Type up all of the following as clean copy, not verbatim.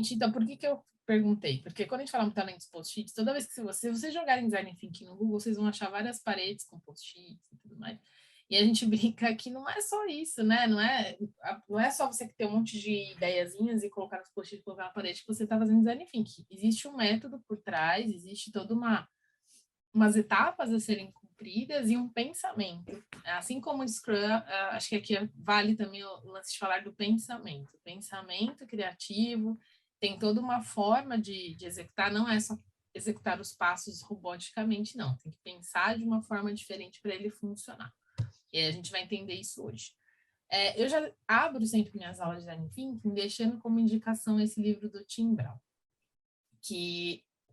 gente, então, por que eu perguntei? Porque quando a gente fala em talentos post-its, toda vez que vocês jogarem design thinking no Google, vocês vão achar várias paredes com post-its e tudo mais. E a gente brinca que não é só isso, né? Não é só você ter um monte de ideiazinhas e colocar nos post-its e colocar na parede que você está fazendo design thinking. Existe um método por trás, existe toda umas etapas a serem cumpridas e um pensamento. Assim como o Scrum, acho que aqui vale também o lance de falar do pensamento. Pensamento criativo, tem toda uma forma de executar, não é só executar os passos roboticamente, não. Tem que pensar de uma forma diferente para ele funcionar. E a gente vai entender isso hoje. Eu já abro sempre minhas aulas de Design Thinking, deixando como indicação esse livro do Tim Brown.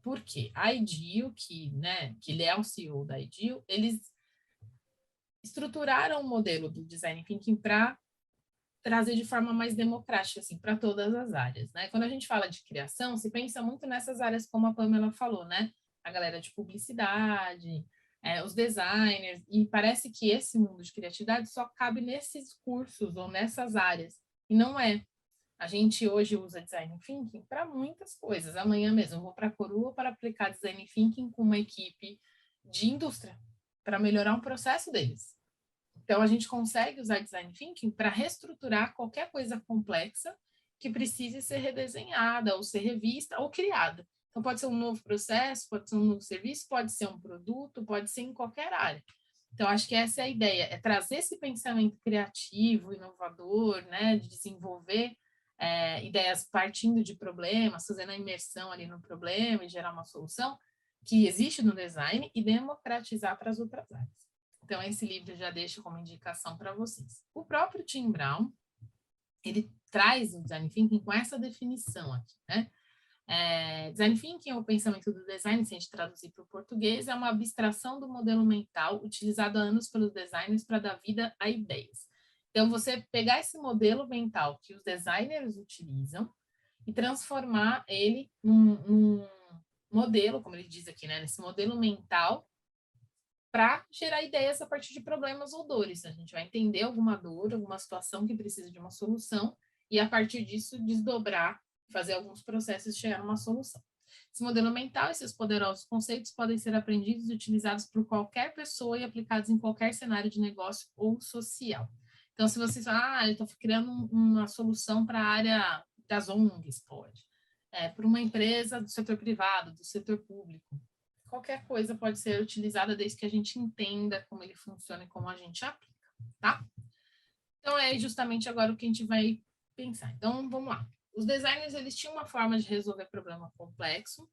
Por quê? A IDEO, que ele é o CEO da IDEO, eles estruturaram o modelo do Design Thinking para trazer de forma mais democrática, assim, para todas as áreas, né? Quando a gente fala de criação, se pensa muito nessas áreas, como a Pamela falou, né? A galera de publicidade, os designers, e parece que esse mundo de criatividade só cabe nesses cursos ou nessas áreas, e não é. A gente hoje usa Design Thinking para muitas coisas. Amanhã mesmo eu vou para a Coruja para aplicar Design Thinking com uma equipe de indústria, para melhorar um processo deles. Então, a gente consegue usar Design Thinking para reestruturar qualquer coisa complexa que precise ser redesenhada, ou ser revista, ou criada. Então, pode ser um novo processo, pode ser um novo serviço, pode ser um produto, pode ser em qualquer área. Então, acho que essa é a ideia, é trazer esse pensamento criativo, inovador, né, de desenvolver ideias partindo de problemas, fazendo a imersão ali no problema e gerar uma solução que existe no design e democratizar para as outras áreas. Então, esse livro eu já deixo como indicação para vocês. O próprio Tim Brown, ele traz o Design Thinking com essa definição aqui, né? Design Thinking, o pensamento do design, se a gente traduzir para o português, é uma abstração do modelo mental utilizado há anos pelos designers para dar vida a ideias. Então, você pegar esse modelo mental que os designers utilizam e transformar ele num modelo, como ele diz aqui, né? Nesse modelo mental para gerar ideias a partir de problemas ou dores. A gente vai entender alguma dor, alguma situação que precisa de uma solução e, a partir disso, desdobrar, fazer alguns processos e chegar a uma solução. Esse modelo mental e seus poderosos conceitos podem ser aprendidos e utilizados por qualquer pessoa e aplicados em qualquer cenário de negócio ou social. Então, se vocês falam, eu estou criando uma solução para a área das ONGs, pode. Para uma empresa do setor privado, do setor público. Qualquer coisa pode ser utilizada desde que a gente entenda como ele funciona e como a gente aplica, tá? Então, é justamente agora o que a gente vai pensar. Então, vamos lá. Os designers, eles tinham uma forma de resolver problema complexo,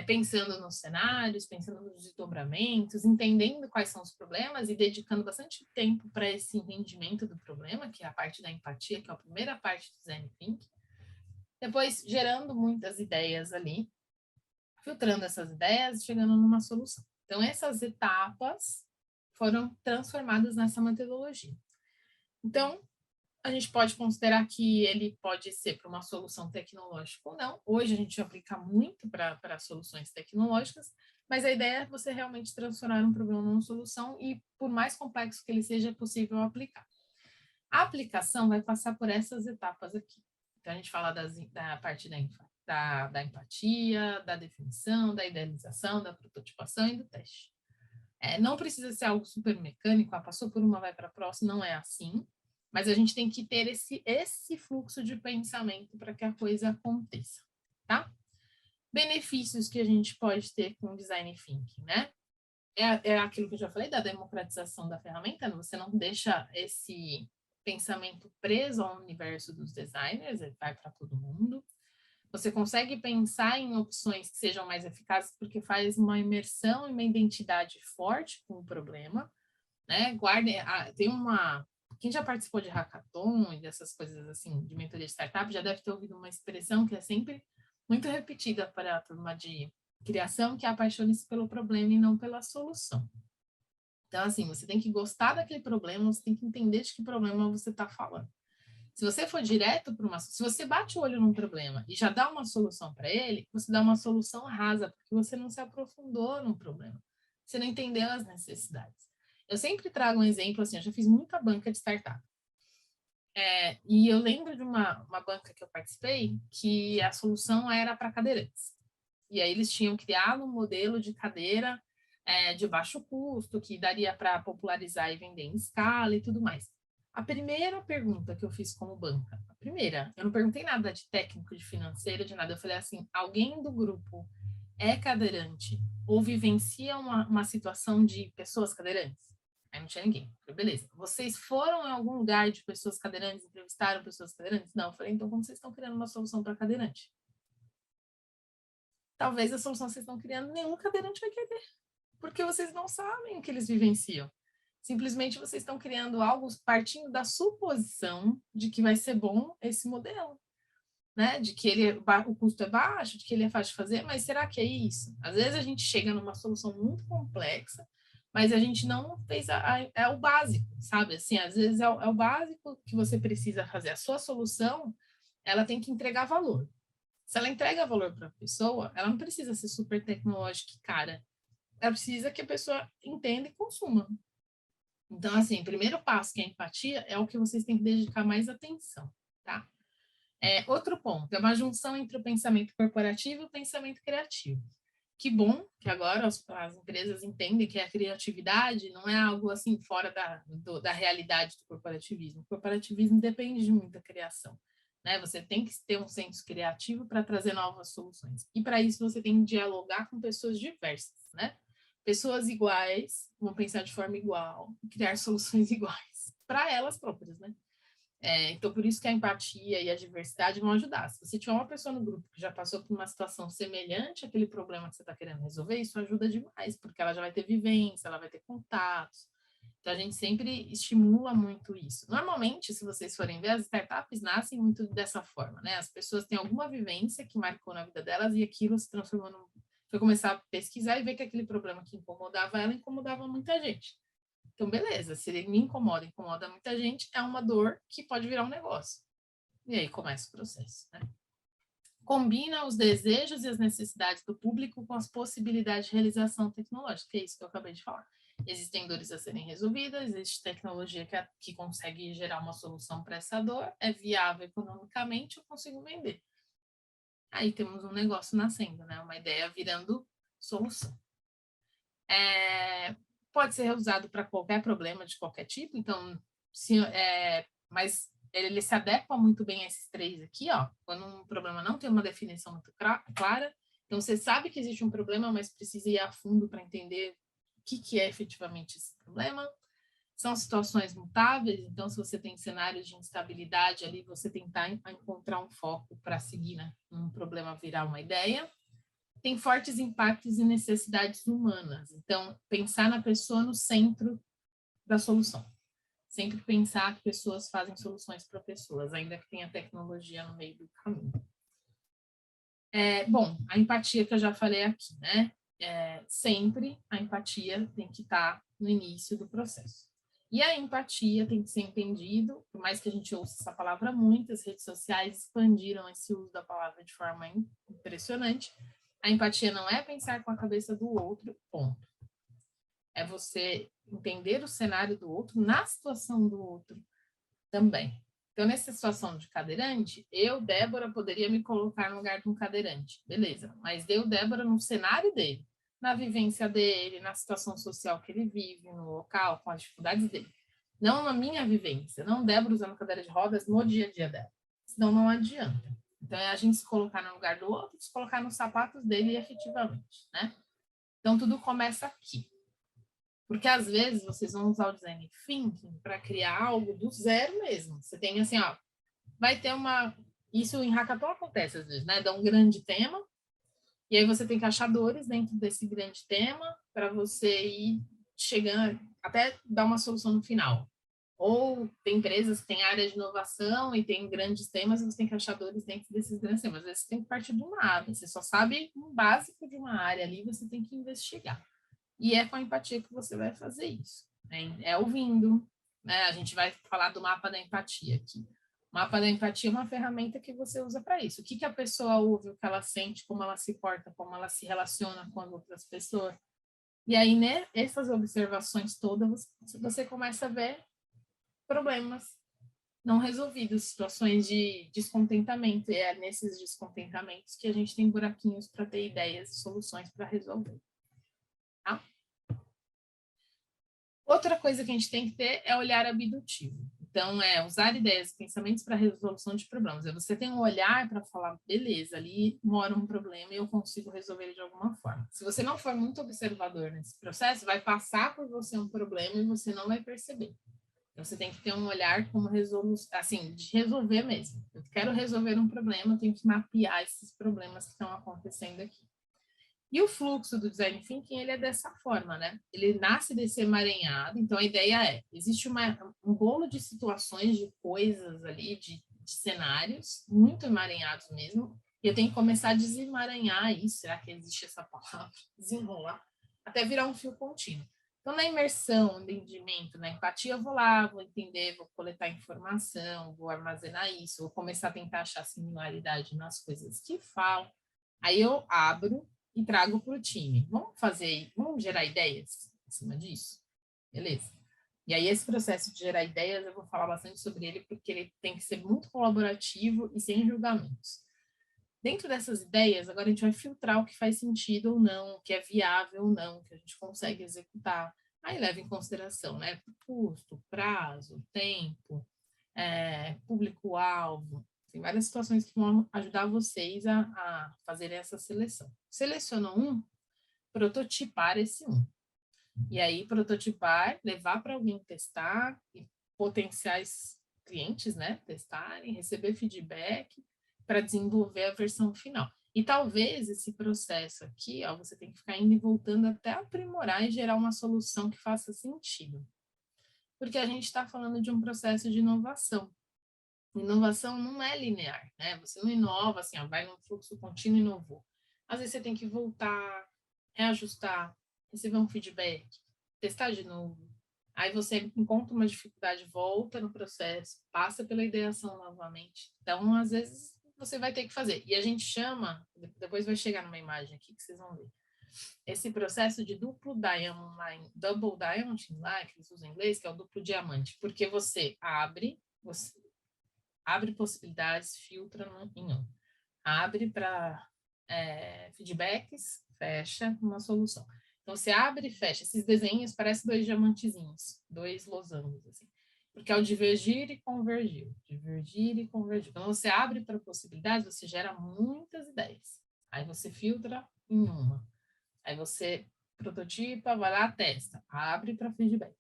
pensando nos cenários, pensando nos desdobramentos, entendendo quais são os problemas e dedicando bastante tempo para esse entendimento do problema, que é a parte da empatia, que é a primeira parte do Design Thinking. Depois, gerando muitas ideias ali, filtrando essas ideias e chegando numa solução. Então, essas etapas foram transformadas nessa metodologia. Então, a gente pode considerar que ele pode ser para uma solução tecnológica ou não. Hoje a gente aplica muito para soluções tecnológicas, mas a ideia é você realmente transformar um problema numa solução e, por mais complexo que ele seja, é possível aplicar. A aplicação vai passar por essas etapas aqui. Então, a gente fala da parte da empatia, da definição, da idealização, da prototipação e do teste. Não precisa ser algo super mecânico, passou por uma, vai para a próxima, não é assim, mas a gente tem que ter esse fluxo de pensamento para que a coisa aconteça, tá? Benefícios que a gente pode ter com o Design Thinking, né? É aquilo que eu já falei, da democratização da ferramenta, você não deixa esse pensamento preso ao universo dos designers, ele vai para todo mundo. Você consegue pensar em opções que sejam mais eficazes porque faz uma imersão e uma identidade forte com o problema, né? Quem já participou de hackathon e dessas coisas assim, de mentoria de startup, já deve ter ouvido uma expressão que é sempre muito repetida para a turma de criação, que é apaixone-se pelo problema e não pela solução. Então, assim, você tem que gostar daquele problema, você tem que entender de que problema você está falando. Se você for direto para se você bate o olho num problema e já dá uma solução para ele, você dá uma solução rasa, porque você não se aprofundou no problema. Você não entendeu as necessidades. Eu sempre trago um exemplo, assim, eu já fiz muita banca de startup. E eu lembro de uma banca que eu participei que a solução era para cadeirantes. E aí eles tinham criado um modelo de cadeira de baixo custo, que daria para popularizar e vender em escala e tudo mais. A primeira pergunta que eu fiz como banca, a primeira, eu não perguntei nada de técnico, de financeiro, de nada. Eu falei assim, alguém do grupo é cadeirante ou vivencia uma situação de pessoas cadeirantes? Aí não tinha ninguém. Eu falei, beleza. Vocês foram em algum lugar de pessoas cadeirantes, entrevistaram pessoas cadeirantes? Não. Eu falei, então como vocês estão criando uma solução para cadeirante? Talvez a solução que vocês estão criando, nenhum cadeirante vai querer, porque vocês não sabem o que eles vivenciam. Simplesmente vocês estão criando algo partindo da suposição de que vai ser bom esse modelo, né? De que o custo é baixo, de que ele é fácil de fazer, mas será que é isso? Às vezes a gente chega numa solução muito complexa, mas a gente não fez é o básico, sabe? Assim, às vezes é o básico que você precisa fazer. A sua solução, ela tem que entregar valor. Se ela entrega valor para a pessoa, ela não precisa ser super tecnológica e cara. Ela precisa que a pessoa entenda e consuma. Então, assim, o primeiro passo, que é a empatia, é o que vocês têm que dedicar mais atenção, tá? Outro ponto, é uma junção entre o pensamento corporativo e o pensamento criativo. Que bom que agora as empresas entendem que a criatividade não é algo assim fora da realidade do corporativismo. O corporativismo depende de muita criação. Né? Você tem que ter um senso criativo para trazer novas soluções. E para isso você tem que dialogar com pessoas diversas, né? Pessoas iguais vão pensar de forma igual, criar soluções iguais para elas próprias, né? Então, por isso que a empatia e a diversidade vão ajudar. Se você tiver uma pessoa no grupo que já passou por uma situação semelhante àquele problema que você está querendo resolver, isso ajuda demais, porque ela já vai ter vivência, ela vai ter contatos. Então, a gente sempre estimula muito isso. Normalmente, se vocês forem ver, as startups nascem muito dessa forma, né? As pessoas têm alguma vivência que marcou na vida delas e aquilo se transformou foi começar a pesquisar e ver que aquele problema que incomodava ela incomodava muita gente. Então, beleza, se ele me incomoda, incomoda muita gente, é uma dor que pode virar um negócio. E aí começa o processo, né? Combina os desejos e as necessidades do público com as possibilidades de realização tecnológica, que é isso que eu acabei de falar. Existem dores a serem resolvidas, existe tecnologia que consegue gerar uma solução para essa dor, é viável economicamente, eu consigo vender. Aí temos um negócio nascendo, né? Uma ideia virando solução. Pode ser usado para qualquer problema de qualquer tipo, então, mas ele se adequa muito bem a esses três aqui, ó. Quando um problema não tem uma definição muito clara, então você sabe que existe um problema, mas precisa ir a fundo para entender o que é efetivamente esse problema. São situações mutáveis, então se você tem cenários de instabilidade ali, você tentar encontrar um foco para seguir, né? Um problema virar uma ideia. Tem fortes impactos e necessidades humanas. Então, pensar na pessoa no centro da solução. Sempre pensar que pessoas fazem soluções para pessoas, ainda que tenha tecnologia no meio do caminho. Bom, a empatia que eu já falei aqui, né? Sempre a empatia tem que estar no início do processo. E a empatia tem que ser entendido, por mais que a gente ouça essa palavra muito, as redes sociais expandiram esse uso da palavra de forma impressionante. A empatia não é pensar com a cabeça do outro, ponto. É você entender o cenário do outro na situação do outro também. Então, nessa situação de cadeirante, eu, Débora, poderia me colocar no lugar de um cadeirante. Beleza, mas eu, Débora, no cenário dele, na vivência dele, na situação social que ele vive, no local, com as dificuldades dele. Não na minha vivência, não Débora usando cadeira de rodas no dia a dia dela. Senão não adianta. Então, é a gente se colocar no lugar do outro, se colocar nos sapatos dele efetivamente, né? Então, tudo começa aqui. Porque, às vezes, vocês vão usar o design thinking para criar algo do zero mesmo. Você tem, assim, ó, vai ter uma... Isso em hackathon acontece, às vezes, né? Dá um grande tema, e aí você tem que achar dores dentro desse grande tema para você ir chegando, até dar uma solução no final. Ou tem empresas que têm área de inovação e tem grandes temas, e você tem que achar dores dentro desses grandes temas. Às vezes você tem que partir do nada, você só sabe um básico de uma área ali, você tem que investigar. E é com a empatia que você vai fazer isso. Né? É ouvindo, né? A gente vai falar do mapa da empatia aqui. O mapa da empatia é uma ferramenta que você usa para isso. O que a pessoa ouve, o que ela sente, como ela se porta, como ela se relaciona com as outras pessoas. E aí, né, essas observações todas, você começa a ver problemas não resolvidas, situações de descontentamento, e é nesses descontentamentos que a gente tem buraquinhos para ter ideias e soluções para resolver. Tá? Outra coisa que a gente tem que ter é olhar abdutivo. Então, é usar ideias e pensamentos para resolução de problemas. Você tem um olhar para falar, beleza, ali mora um problema e eu consigo resolver ele de alguma forma. Se você não for muito observador nesse processo, vai passar por você um problema e você não vai perceber. Então, você tem que ter um olhar como resolução, assim, de resolver mesmo. Eu quero resolver um problema, eu tenho que mapear esses problemas que estão acontecendo aqui. E o fluxo do design thinking, ele é dessa forma, né? Ele nasce desse emaranhado, então a ideia é, existe um bolo de situações, de coisas ali, de cenários, muito emaranhados mesmo, e eu tenho que começar a desemaranhar isso, será que existe essa palavra? Desenrolar, até virar um fio contínuo. Então, na imersão, no entendimento, na empatia, eu vou lá, vou entender, vou coletar informação, vou armazenar isso, vou começar a tentar achar similaridade nas coisas que falam. Aí eu abro e trago para o time. Vamos gerar ideias em cima disso? Beleza. E aí esse processo de gerar ideias, eu vou falar bastante sobre ele, porque ele tem que ser muito colaborativo e sem julgamentos. Dentro dessas ideias, agora a gente vai filtrar o que faz sentido ou não, o que é viável ou não, que a gente consegue executar. Aí leva em consideração, né, custo, prazo, tempo, público-alvo. Tem várias situações que vão ajudar vocês a fazer essa seleção. Selecionam um, prototipar esse um. E aí, prototipar, levar para alguém testar e potenciais clientes, né, testarem, receber feedback para desenvolver a versão final. E talvez esse processo aqui, ó, você tem que ficar indo e voltando até aprimorar e gerar uma solução que faça sentido. Porque a gente está falando de um processo de inovação. Inovação não é linear, né? Você não inova assim, ó, vai num fluxo contínuo e inovou. Às vezes você tem que voltar, reajustar, receber um feedback, testar de novo. Aí você encontra uma dificuldade, volta no processo, passa pela ideação novamente. Então, às vezes, você vai ter que fazer. E a gente chama, depois vai chegar numa imagem aqui que vocês vão ver, esse processo de duplo diamond line, double diamond line, que eles usam em inglês, que é o duplo diamante, porque você abre possibilidades, filtra em um. Abre para feedbacks, fecha uma solução. Então, você abre e fecha. Esses desenhos parecem dois diamantezinhos, dois losangos, assim. Porque é o divergir e convergir. Divergir e convergir. Quando você abre para possibilidades, você gera muitas ideias. Aí você filtra em uma. Aí você prototipa, vai lá, testa. Abre para feedbacks.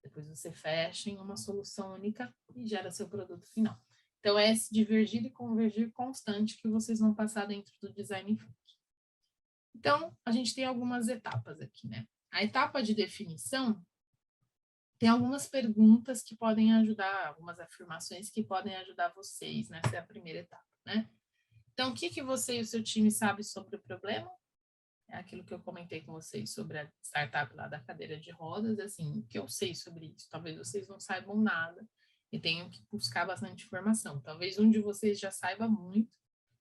Depois você fecha em uma solução única e gera seu produto final. Então, é esse divergir e convergir constante que vocês vão passar dentro do design thinking. Então, a gente tem algumas etapas aqui, né? A etapa de definição tem algumas perguntas que podem ajudar, algumas afirmações que podem ajudar vocês nessa é a primeira etapa, né? Então, o que você e o seu time sabem sobre o problema? É aquilo que eu comentei com vocês sobre a startup lá da cadeira de rodas, assim, o que eu sei sobre isso? Talvez vocês não saibam nada e tenham que buscar bastante informação. Talvez um de vocês já saiba muito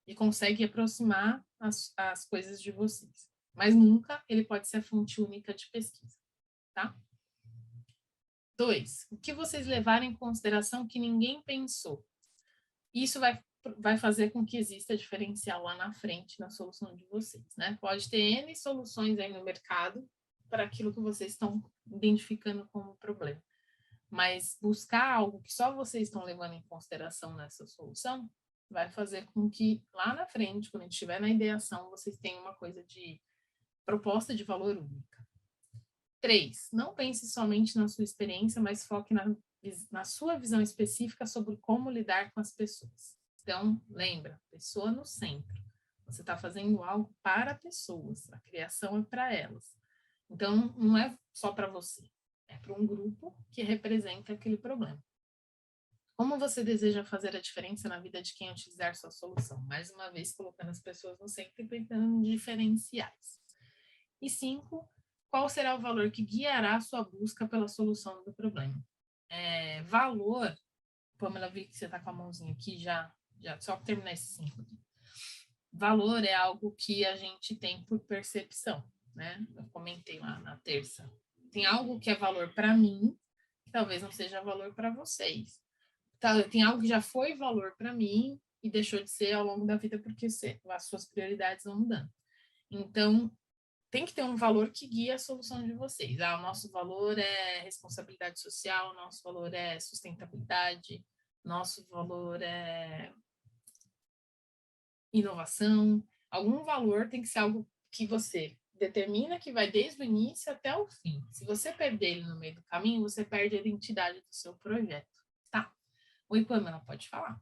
e consegue aproximar as coisas de vocês. Mas nunca ele pode ser a fonte única de pesquisa, tá? 2, o que vocês levaram em consideração que ninguém pensou? Isso vai fazer com que exista diferencial lá na frente na solução de vocês, né? Pode ter N soluções aí no mercado para aquilo que vocês estão identificando como problema. Mas buscar algo que só vocês estão levando em consideração nessa solução vai fazer com que lá na frente, quando a gente estiver na ideação, vocês tenham uma coisa de proposta de valor única. 3, não pense somente na sua experiência, mas foque na sua visão específica sobre como lidar com as pessoas. Então, lembra, pessoa no centro. Você está fazendo algo para pessoas, a criação é para elas. Então, não é só para você, é para um grupo que representa aquele problema. Como você deseja fazer a diferença na vida de quem utilizar sua solução? Mais uma vez, colocando as pessoas no centro e pensando em diferenciais. E 5, qual será o valor que guiará a sua busca pela solução do problema? Valor, Pamela, vi que você está com a mãozinha aqui, já só para terminar esse 5 aqui. Valor é algo que a gente tem por percepção, né? Eu comentei lá na terça. Tem algo que é valor para mim, que talvez não seja valor para vocês. tem algo que já foi valor para mim e deixou de ser ao longo da vida porque as suas prioridades vão mudando. Então, tem que ter um valor que guie a solução de vocês. O nosso valor é responsabilidade social, nosso valor é sustentabilidade, nosso valor é inovação. Algum valor tem que ser algo que você determina que vai desde o início até o fim. Se você perder ele no meio do caminho, você perde a identidade do seu projeto, tá? Oi, Pamela, pode falar.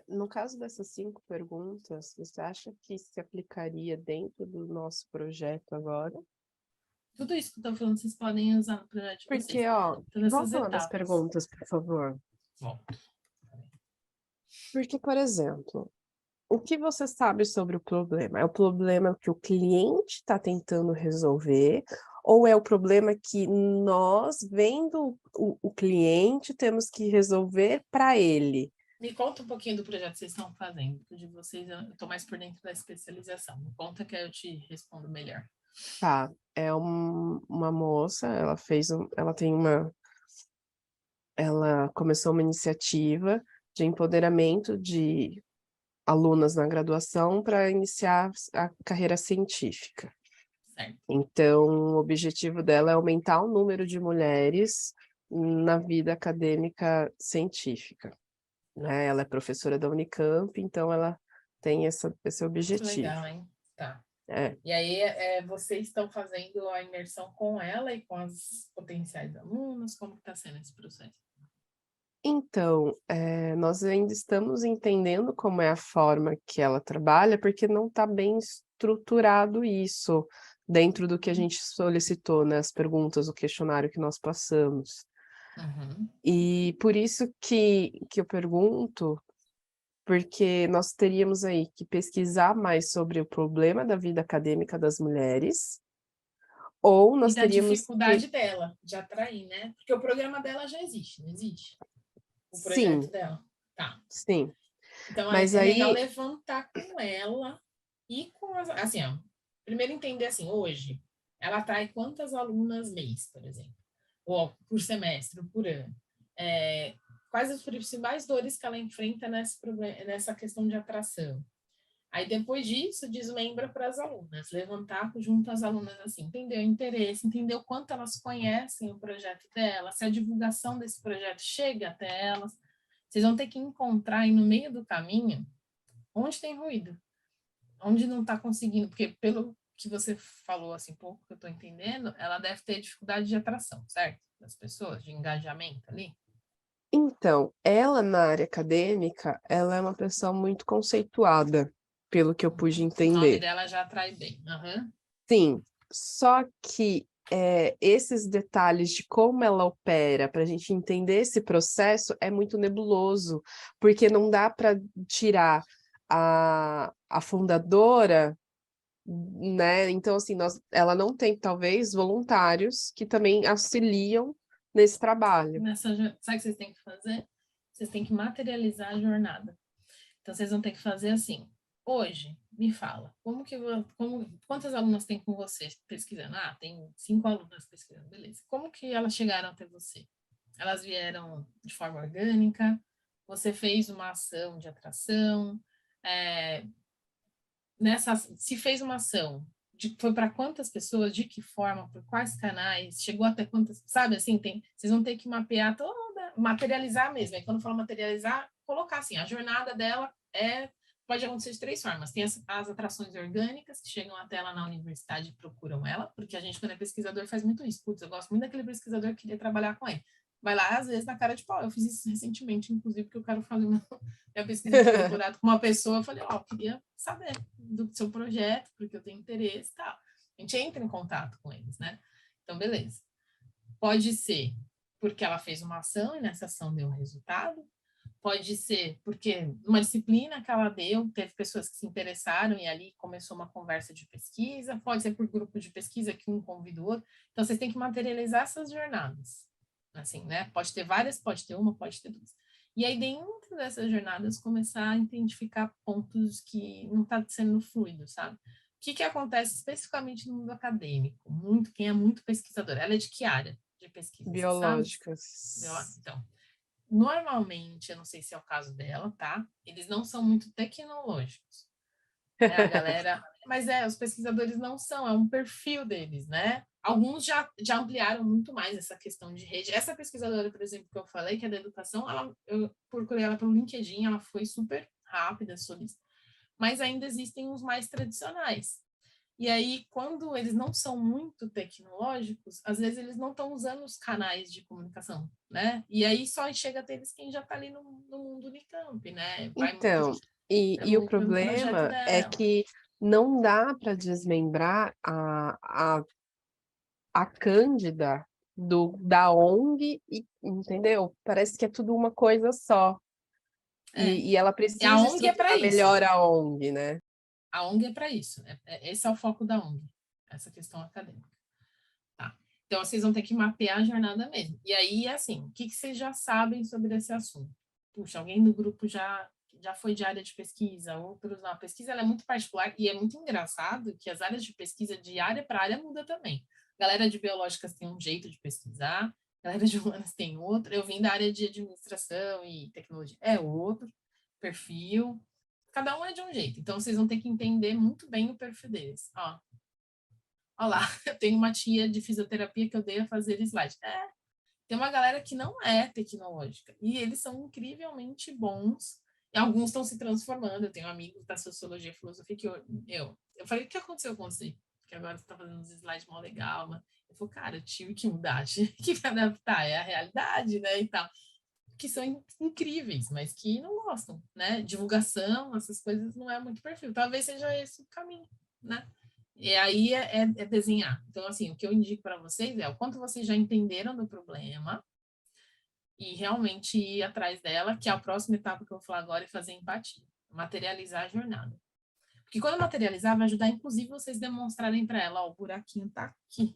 No caso dessas 5 perguntas, você acha que se aplicaria dentro do nosso projeto agora? Tudo isso que eu estou falando, vocês podem usar no projeto de vocês. Porque, ó, todas vamos essas falar das etapas. perguntas, por favor. Bom. Porque, por exemplo, o que você sabe sobre o problema? É o problema que o cliente está tentando resolver, ou é o problema que nós, vendo o cliente, temos que resolver para ele? Me conta um pouquinho do projeto que vocês estão fazendo, porque de vocês eu estou mais por dentro da especialização. Me conta que eu te respondo melhor. Tá, é uma moça, ela começou uma iniciativa de empoderamento de alunas na graduação para iniciar a carreira científica. Certo. Então, o objetivo dela é aumentar o número de mulheres na vida acadêmica científica, né? Ela é professora da Unicamp, então ela tem esse objetivo. Que legal, hein? Tá. É. E aí, vocês estão fazendo a imersão com ela e com as potenciais alunas? Como está sendo esse processo? Então, nós ainda estamos entendendo como é a forma que ela trabalha, porque não está bem estruturado isso dentro do que a gente solicitou, né, as perguntas, o questionário que nós passamos. Uhum. E por isso que eu pergunto, porque nós teríamos aí que pesquisar mais sobre o problema da vida acadêmica das mulheres, ou E nós da teríamos dificuldade que... dela de atrair, né? Porque o programa dela já existe, não existe? O projeto Sim, dela. Tá. sim. Então, Mas é legal aí, levantar com ela e com as... Assim, ó, primeiro entender assim, hoje, ela atrai quantas alunas mês, por exemplo? Ou por semestre, ou por ano? Quais as principais dores que ela enfrenta nessa questão de atração? Aí, depois disso, desmembra para as alunas, levantar junto às alunas, assim, entender o interesse, entender o quanto elas conhecem o projeto dela, se a divulgação desse projeto chega até elas. Vocês vão ter que encontrar aí no meio do caminho onde tem ruído, onde não está conseguindo, porque pelo que você falou, assim, pouco que eu estou entendendo, ela deve ter dificuldade de atração, certo? Das pessoas, de engajamento ali. então, ela na área acadêmica, ela é uma pessoa muito conceituada, pelo que eu pude O nome entender. dela já atrai bem. Uhum. Sim, só que esses detalhes de como ela opera, para a gente entender esse processo, é muito nebuloso, porque não dá para tirar a fundadora, né? Então, assim, ela não tem, talvez, voluntários que também auxiliam nesse trabalho. Sabe o que vocês têm que fazer? Vocês têm que materializar a jornada. Então, vocês vão ter que fazer assim. Hoje, me fala, quantas alunas tem com você pesquisando? Ah, tem 5 alunas pesquisando, beleza. Como que elas chegaram até você? Elas vieram de forma orgânica? Você fez uma ação de atração? É, se fez uma ação, foi para quantas pessoas, de que forma, por quais canais, chegou até quantas, sabe, assim, vocês vão ter que mapear toda, materializar mesmo, e quando falo materializar, colocar assim, a jornada dela pode acontecer de 3 formas, tem as atrações orgânicas, que chegam até ela na universidade e procuram ela, porque a gente, quando é pesquisador, faz muito isso, putz, eu gosto muito daquele pesquisador que queria trabalhar com ele, vai lá, às vezes, na cara de pau, eu fiz isso recentemente, inclusive, porque eu quero fazer minha pesquisa de doutorado com uma pessoa, eu falei, eu queria saber do seu projeto, porque eu tenho interesse e tal. A gente entra em contato com eles, né? Então, beleza. Pode ser porque ela fez uma ação e nessa ação deu um resultado. Pode ser porque uma disciplina que ela deu, teve pessoas que se interessaram e ali começou uma conversa de pesquisa. Pode ser por grupo de pesquisa que um convidou o outro. Então, vocês têm que materializar essas jornadas. Assim, né? Pode ter várias, pode ter uma, pode ter 2. E aí, dentro dessas jornadas, começar a identificar pontos que não está sendo fluido, sabe? O que acontece especificamente no mundo acadêmico? Quem é muito pesquisador, ela é de que área? de pesquisa, você sabe? Biológicas. Então, normalmente, eu não sei se é o caso dela, tá? Eles não são muito tecnológicos. Né? A galera... Mas os pesquisadores não são, é um perfil deles, né? Alguns já ampliaram muito mais essa questão de rede. Essa pesquisadora, por exemplo, que eu falei, que é da educação, eu procurei ela pelo LinkedIn, ela foi super rápida, solista. Mas ainda existem os mais tradicionais. E aí, quando eles não são muito tecnológicos, às vezes eles não estão usando os canais de comunicação, né? E aí só chega a eles quem já está ali no mundo Unicamp, né? Vai muito Então, e o pelo projeto problema é dela. que não dá para desmembrar a Cândida da ONG, entendeu? Parece que é tudo uma coisa só. E ela E a precisa ONG é para estruturar isso. melhor a ONG, né? A ONG é para isso. Esse é o foco da ONG, essa questão acadêmica. Tá? Então, vocês vão ter que mapear a jornada mesmo. E aí, assim, o que vocês já sabem sobre esse assunto? Puxa, alguém do grupo já foi de área de pesquisa, outros não. A pesquisa ela é muito particular e é muito engraçado que as áreas de pesquisa de área para área muda também. A galera de biológicas tem um jeito de pesquisar, a galera de humanas tem outro. Eu vim da área de administração e tecnologia, é outro perfil. Cada um é de um jeito. Então, vocês vão ter que entender muito bem o perfil deles. Ó, olha lá, eu tenho uma tia de fisioterapia que eu dei a fazer slide. Tem uma galera que não é tecnológica e eles são incrivelmente bons e alguns estão se transformando. Eu tenho amigos da sociologia e filosofia que eu falei, o que aconteceu com você? Porque agora você está fazendo uns slides mó legal, mas eu falei, cara, eu tive que mudar, tive que me adaptar, é a realidade, né, e tal. Que são incríveis, mas que não gostam, né? Divulgação, essas coisas não é muito perfil. Talvez seja esse o caminho, né? E aí é desenhar. Então, assim, o que eu indico para vocês é o quanto vocês já entenderam do problema e realmente ir atrás dela, que é a próxima etapa que eu vou falar agora, é fazer empatia, materializar a jornada. Porque quando materializar, vai ajudar, inclusive, vocês demonstrarem para ela, ó, o buraquinho tá aqui.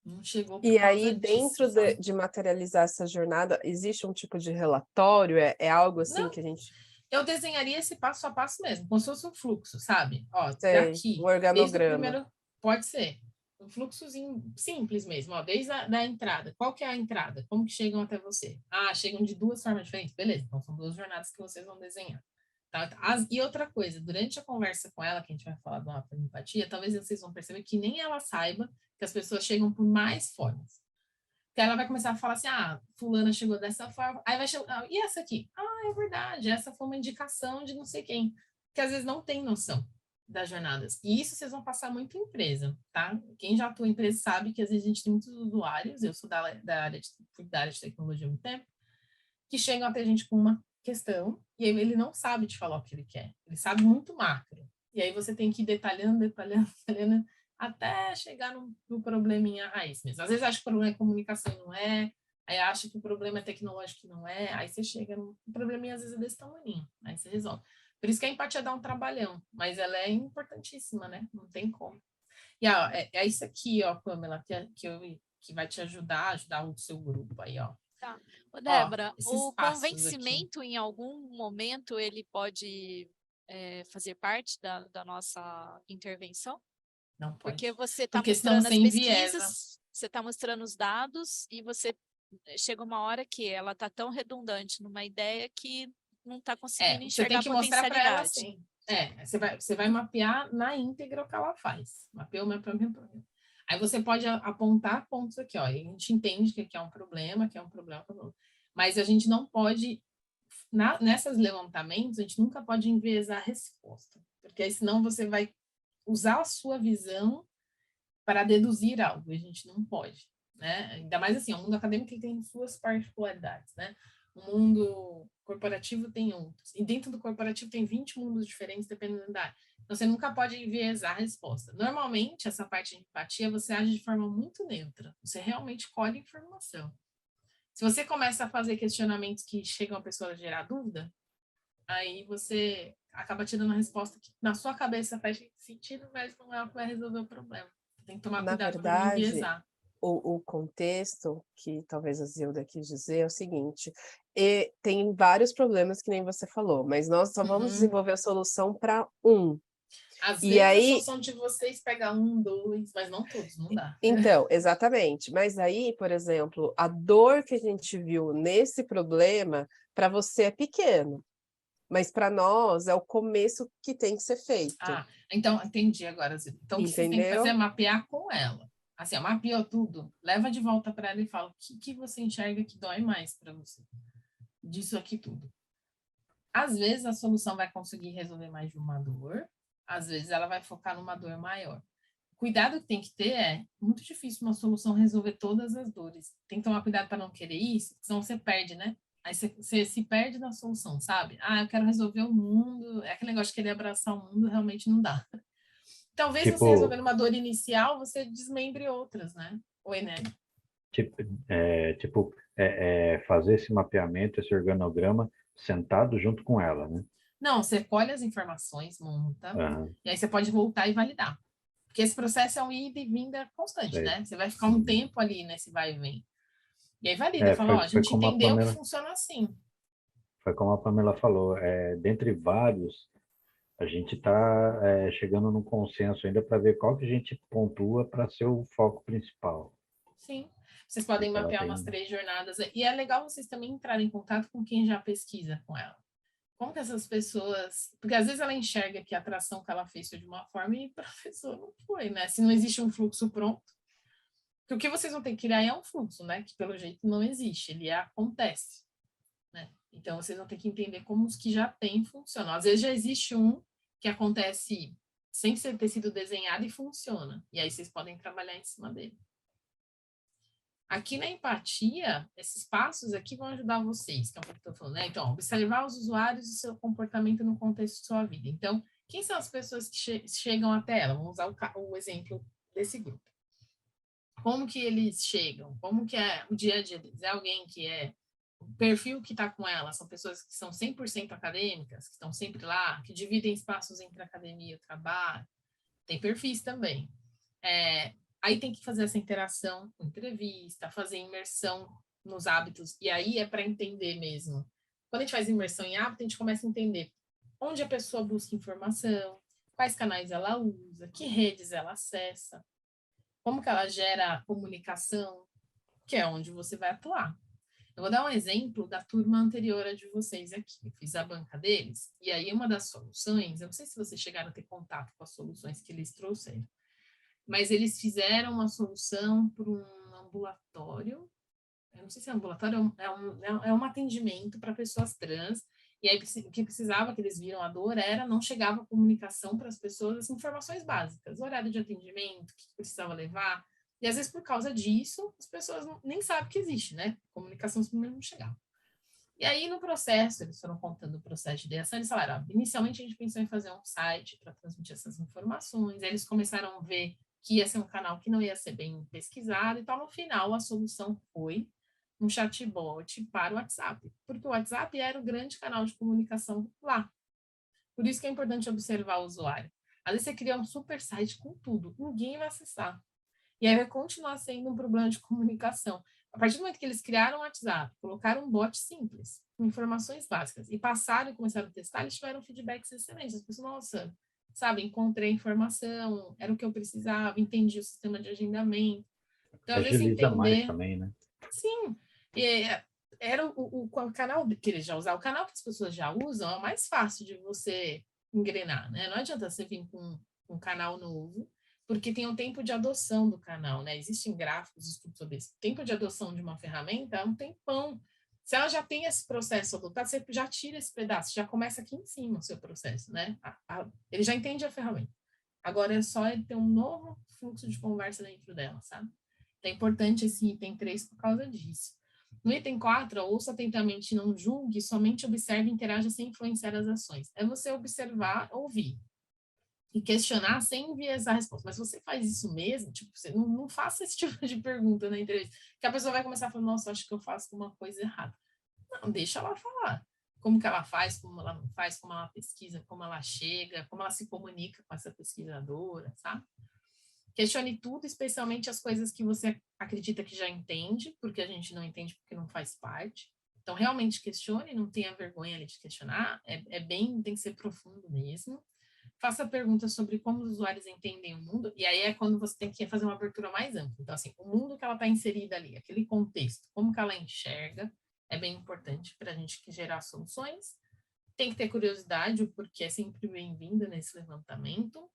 Não chegou por E causa aí, disso, dentro sabe? de materializar essa jornada, existe um tipo de relatório? É algo assim Não, que a gente eu desenharia esse passo a passo mesmo, como se fosse um fluxo, sabe? Ó, tem, um daqui, desde o organograma. primeiro, pode ser, um fluxozinho simples mesmo, ó, desde a da entrada. Qual que é a entrada? Como que chegam até você? Ah, chegam de duas formas diferentes, beleza, então são duas jornadas que vocês vão desenhar. Tá? E outra coisa, durante a conversa com ela, que a gente vai falar do mapa de empatia, talvez vocês vão perceber que nem ela saiba que as pessoas chegam por mais formas. Que ela vai começar a falar assim, fulana chegou dessa forma, aí vai chegar, e essa aqui? É verdade, essa foi uma indicação de não sei quem, que às vezes não tem noção das jornadas. E isso vocês vão passar muito em empresa, tá? Quem já atua em empresa sabe que às vezes a gente tem muitos usuários, eu sou da área de tecnologia há muito tempo, que chegam até a gente com uma questão e aí ele não sabe te falar o que ele quer, ele sabe muito macro. E aí você tem que ir detalhando, detalhando, detalhando, até chegar no probleminha raiz mesmo. Às vezes acha que o problema é comunicação e não é, aí acha que o problema é tecnológico e não é, aí você chega no probleminha às vezes é desse tamanho, aí você resolve. Por isso que a empatia dá um trabalhão, mas ela é importantíssima, né? Não tem como. E é isso aqui, ó, Pamela, que vai te ajudar o seu grupo aí, ó. Tá. Ô, Ó, Débora, esses o passos aqui. convencimento, em algum momento, ele pode fazer parte da nossa intervenção? Não Porque pode. você está Porque senão mostrando você as enviesa. pesquisas, você está mostrando os dados e você chega uma hora que ela está tão redundante numa ideia que não está conseguindo Você tem enxergar a que mostrar para ela potencialidade. assim. Você vai mapear na íntegra o que ela faz. Mapeou, mapeou, mapeou. Aí você pode apontar pontos aqui, ó. E a gente entende que aqui é um problema, que é um problema, mas a gente não pode, nessas levantamentos, a gente nunca pode enviesar a resposta. Porque aí senão você vai usar a sua visão para deduzir algo, e a gente não pode, né? Ainda mais assim, o mundo acadêmico ele tem suas particularidades, né? O mundo corporativo tem outros. E dentro do corporativo tem 20 mundos diferentes, dependendo da área. Então, você nunca pode enviesar a resposta. Normalmente, essa parte de empatia, você age de forma muito neutra. Você realmente colhe informação. Se você começa a fazer questionamentos que chegam a pessoa a gerar dúvida, aí você acaba te dando uma resposta que na sua cabeça faz sentido, mas não é o que vai resolver o problema. Tem que tomar Na cuidado para não verdade, enviesar. o contexto que talvez a Zilda quis dizer é o seguinte, tem vários problemas que nem você falou, mas nós só vamos desenvolver a solução para um. Às E vezes a aí, solução de vocês pega 1, 2, mas não todos, não dá. então, exatamente. Mas aí, por exemplo, a dor que a gente viu nesse problema, para você é pequeno, mas para nós é o começo que tem que ser feito, Ah, então entendi agora, Zilda. Então o que vocês têm que fazer é entendeu? mapear com ela. Assim, ó, mapeou tudo, leva de volta para ela e fala o que você enxerga que dói mais para você, disso aqui tudo. Às vezes a solução vai conseguir resolver mais de uma dor, às vezes ela vai focar numa dor maior. Cuidado que tem que ter é muito difícil uma solução resolver todas as dores. Tem que tomar cuidado para não querer isso, senão você perde, né? Aí você se perde na solução, sabe? Ah, eu quero resolver o mundo. É aquele negócio de querer abraçar o mundo, realmente não dá. Talvez você Tipo, resolvendo uma dor inicial, você desmembre outras, né? Oi, né? fazer esse mapeamento, esse organograma, sentado junto com ela, né? Não, você colhe as informações, monta, Aham, e aí você pode voltar e validar. Porque esse processo é um ida e vinda constante, sei. né? Você vai ficar um Uhum. tempo ali nesse vai e vem. E aí valida, fala, ó, a Foi gente como a entendeu que Pamela, funciona assim. foi como a Pamela falou, dentre vários, a gente está chegando num consenso ainda para ver qual que a gente pontua para ser o foco principal. Sim. Vocês podem Porque ela mapear umas tem. 3 jornadas. E é legal vocês também entrarem em contato com quem já pesquisa com ela. Como que essas pessoas. Porque às vezes ela enxerga que a atração que ela fez foi de uma forma e para a pessoa não foi, né? Se não existe um fluxo pronto. Porque o que vocês vão ter que criar é um fluxo, né? Que pelo jeito não existe, ele acontece, né? Então vocês vão ter que entender como os que já têm funcionam. Às vezes já existe um que acontece sem ter sido desenhado e funciona. E aí vocês podem trabalhar em cima dele. Aqui na empatia, esses passos aqui vão ajudar vocês, que é o que eu estou falando, né? Então, observar os usuários e seu comportamento no contexto de sua vida. Então, quem são as pessoas que chegam até ela? Vamos usar o exemplo desse grupo. Como que eles chegam? Como que é o dia a dia deles? É alguém que é o perfil que está com ela, são pessoas que são 100% acadêmicas, que estão sempre lá, que dividem espaços entre a academia e o trabalho. Tem perfis também. Aí tem que fazer essa interação com entrevista, fazer imersão nos hábitos, e aí é para entender mesmo. Quando a gente faz imersão em hábito, a gente começa a entender onde a pessoa busca informação, quais canais ela usa, que redes ela acessa, como que ela gera comunicação, que é onde você vai atuar. Eu vou dar um exemplo da turma anterior a de vocês aqui. Eu fiz a banca deles, e aí uma das soluções, eu não sei se vocês chegaram a ter contato com as soluções que eles trouxeram, mas eles fizeram uma solução para um ambulatório, eu não sei se é ambulatório, é um atendimento para pessoas trans, e aí o que precisava, que eles viram a dor, era não chegava comunicação para as pessoas, as informações básicas, horário de atendimento, o que precisava levar, e às vezes por causa disso, as pessoas nem sabem que existe, né? Comunicação simplesmente não chegava. E aí, no processo, eles foram contando o processo de ideação, eles falaram, inicialmente a gente pensou em fazer um site para transmitir essas informações, aí eles começaram a ver que ia ser um canal que não ia ser bem pesquisado, e tal. No final, a solução foi um chatbot para o WhatsApp, porque o WhatsApp era o grande canal de comunicação lá. Por isso que é importante observar o usuário. Às vezes você cria um super site com tudo, ninguém vai acessar. E aí vai continuar sendo um problema de comunicação. A partir do momento que eles criaram o WhatsApp, colocaram um bot simples, com informações básicas, e passaram e começaram a testar, eles tiveram feedbacks excelentes. As pessoas, nossa, sabe, encontrei informação, era o que eu precisava, entendi o sistema de agendamento. Então, às vezes, Agiliza mais entender. também, né? Sim, era o canal que eles já usavam, o canal que as pessoas já usam é o mais fácil de você engrenar, né? Não adianta você vir com um canal novo, porque tem um tempo de adoção do canal, né? Existem gráficos, estudos sobre isso. O tempo de adoção de uma ferramenta é um tempão. Se ela já tem esse processo adotado, você já tira esse pedaço, já começa aqui em cima o seu processo, né? Ele já entende a ferramenta. Agora é só ele ter um novo fluxo de conversa dentro dela, sabe? É importante esse item 3 por causa disso. No item 4, ouça atentamente, não julgue, somente observe e interaja sem influenciar as ações. É você observar, ouvir e questionar sem enviesar a resposta. Mas você faz isso mesmo? Tipo, você não faça esse tipo de pergunta na entrevista, que a pessoa vai começar a falar, nossa, acho que eu faço uma coisa errada. Não, deixa ela falar. Como que ela faz, como ela não faz, como ela pesquisa, como ela chega, como ela se comunica com essa pesquisadora, sabe? Questione tudo, especialmente as coisas que você acredita que já entende, porque a gente não entende porque não faz parte. Então, realmente questione, não tenha vergonha ali de questionar, tem que ser profundo mesmo. faça perguntas sobre como os usuários entendem o mundo, e aí é quando você tem que fazer uma abertura mais ampla. Então, assim, o mundo que ela está inserida ali, aquele contexto, como que ela enxerga, é bem importante para a gente gerar soluções. Tem que ter curiosidade, o porquê é sempre bem-vindo nesse levantamento.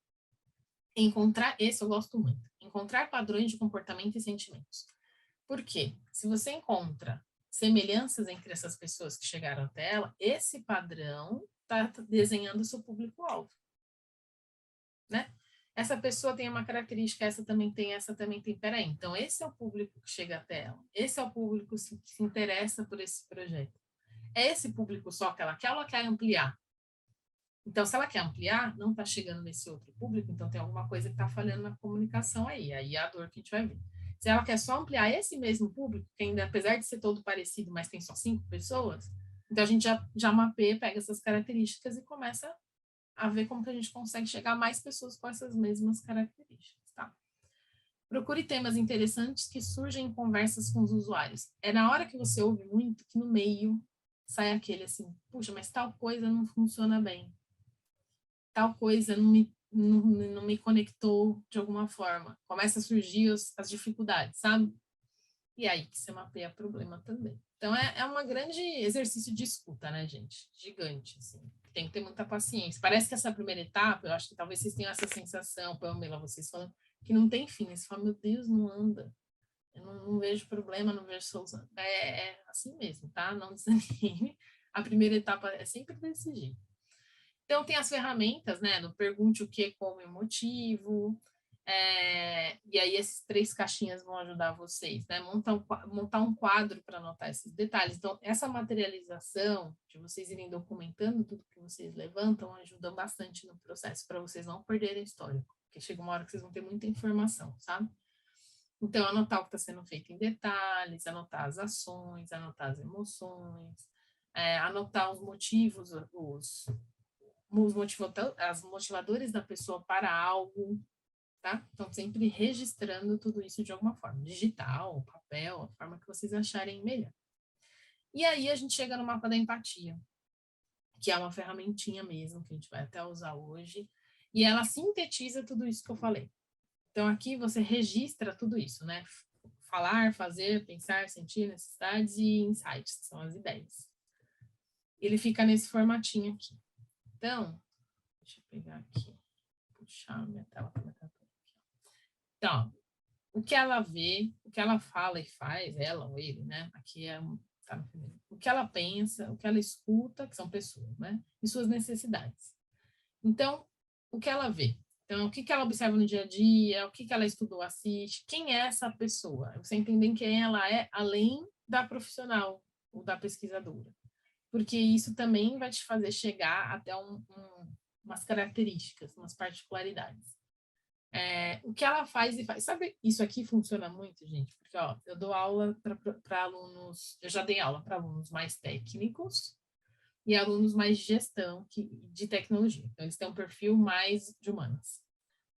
Encontrar, esse eu gosto muito, encontrar padrões de comportamento e sentimentos. Por quê? Se você encontra semelhanças entre essas pessoas que chegaram até ela, esse padrão está desenhando o seu público-alvo, né? Essa pessoa tem uma característica, essa também tem, peraí. Então, esse é o público que chega até ela. Esse é o público que se interessa por esse projeto. É esse público só que ela quer ou ela quer ampliar? Então, se ela quer ampliar, não está chegando nesse outro público, então tem alguma coisa que está falhando na comunicação aí. Aí é a dor que a gente vai ver. Se ela quer só ampliar esse mesmo público, que ainda, apesar de ser todo parecido, mas tem só 5 pessoas, então a gente já mapeia, pega essas características e começa a ver como que a gente consegue chegar a mais pessoas com essas mesmas características, tá? Procure temas interessantes que surgem em conversas com os usuários. É na hora que você ouve muito que no meio sai aquele assim, puxa, mas tal coisa não funciona bem. Tal coisa não me conectou de alguma forma. Começa a surgir as dificuldades, sabe? E aí que você mapeia problema também. Então, é um grande exercício de escuta, né, gente? Gigante, assim. Tem que ter muita paciência. Parece que essa primeira etapa, eu acho que talvez vocês tenham essa sensação, Pamela, vocês falando, que não tem fim. Você fala, meu Deus, não anda. Eu não vejo problema, não vejo solução. É assim mesmo, tá? Não desanime. A primeira etapa é sempre desse jeito. Então, tem as ferramentas, né? No pergunte o que, como e o motivo. E aí, esses 3 caixinhas vão ajudar vocês, né? Montar um quadro para anotar esses detalhes. Então, essa materialização, de vocês irem documentando tudo que vocês levantam, ajuda bastante no processo, para vocês não perderem histórico. Porque chega uma hora que vocês vão ter muita informação, sabe? Então, anotar o que está sendo feito em detalhes, anotar as ações, anotar as emoções, anotar os motivos, as motivadores da pessoa para algo, tá? Então, sempre registrando tudo isso de alguma forma, digital, papel, a forma que vocês acharem melhor. E aí a gente chega no mapa da empatia, que é uma ferramentinha mesmo, que a gente vai até usar hoje, e ela sintetiza tudo isso que eu falei. Então, aqui você registra tudo isso, né? Falar, fazer, pensar, sentir, necessidades e insights, que são as ideias. Ele fica nesse formatinho aqui. Então, deixa eu pegar aqui, puxar minha tela para minha tela. Então, o que ela vê, o que ela fala e faz, ela ou ele, né? Aqui tá no primeiro. O que ela pensa, o que ela escuta, que são pessoas, né? E suas necessidades. Então, o que ela vê? Então, o que ela observa no dia a dia, o que ela estudou, assiste, quem é essa pessoa? Você entender quem ela é, além da profissional ou da pesquisadora. Porque isso também vai te fazer chegar até umas características, umas particularidades. O que ela faz e faz. Sabe, isso aqui funciona muito, gente, porque ó, eu dou aula para alunos, eu já dei aula para alunos mais técnicos e alunos mais de gestão, de tecnologia. Então, eles têm um perfil mais de humanas.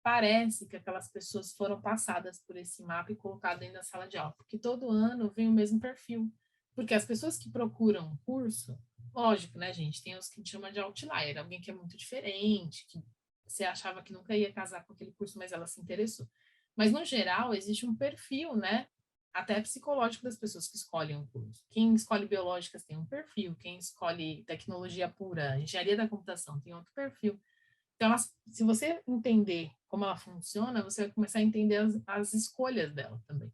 Parece que aquelas pessoas foram passadas por esse mapa e colocadas dentro da sala de aula, porque todo ano vem o mesmo perfil. Porque as pessoas que procuram um curso, lógico, né, gente, tem os que a gente chama de outlier, alguém que é muito diferente, que você achava que nunca ia casar com aquele curso, mas ela se interessou. Mas, no geral, existe um perfil, né, até psicológico das pessoas que escolhem um curso. Quem escolhe biológicas tem um perfil, quem escolhe tecnologia pura, engenharia da computação tem outro perfil. Então, se você entender como ela funciona, você vai começar a entender as escolhas dela também.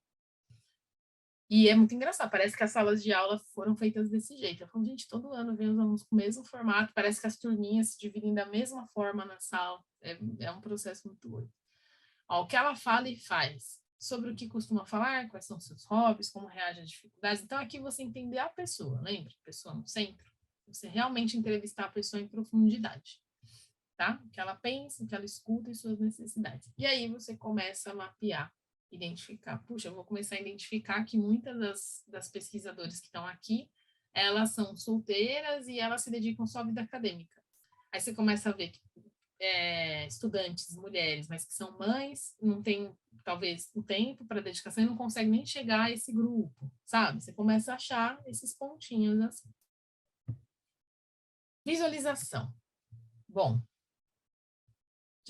E é muito engraçado, parece que as salas de aula foram feitas desse jeito. Eu falo, gente, todo ano vem os alunos com o mesmo formato, parece que as turminhas se dividem da mesma forma na sala. É um processo muito doido. O que ela fala e faz, sobre o que costuma falar, quais são seus hobbies, como reage às dificuldades. Então, aqui você entender a pessoa, lembra? A pessoa no centro. Você realmente entrevistar a pessoa em profundidade. Tá? O que ela pensa, o que ela escuta e suas necessidades. E aí você começa a mapear, identificar. Puxa, eu vou começar a identificar que muitas das pesquisadoras que estão aqui, elas são solteiras e elas se dedicam só à vida acadêmica. Aí você começa a ver que estudantes, mulheres, mas que são mães, não tem, talvez, o tempo para dedicação e não consegue nem chegar a esse grupo, sabe? Você começa a achar esses pontinhos assim. Visualização. Bom,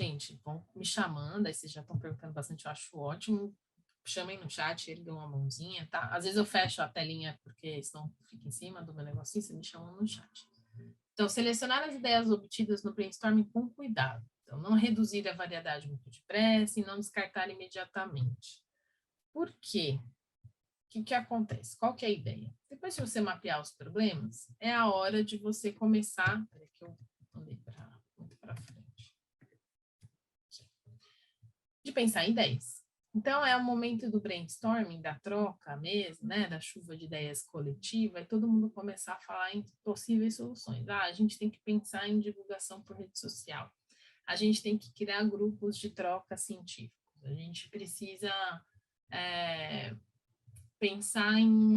gente, vão me chamando, aí vocês já estão perguntando bastante, eu acho ótimo. Chamem no chat, erguem uma mãozinha, tá? Às vezes eu fecho a telinha, porque senão fica em cima do meu negocinho, vocês me chamam no chat. Então, selecionar as ideias obtidas no brainstorming com cuidado. Então, não reduzir a variedade muito depressa e não descartar imediatamente. Por quê? O que acontece? Qual que é a ideia? Depois de você mapear os problemas, é a hora de você começar... Peraí que eu andei muito para frente. De pensar em ideias. Então, é o momento do brainstorming, da troca mesmo, né? Da chuva de ideias coletiva, e todo mundo começar a falar em possíveis soluções. A gente tem que pensar em divulgação por rede social. A gente tem que criar grupos de troca científicos. A gente precisa pensar em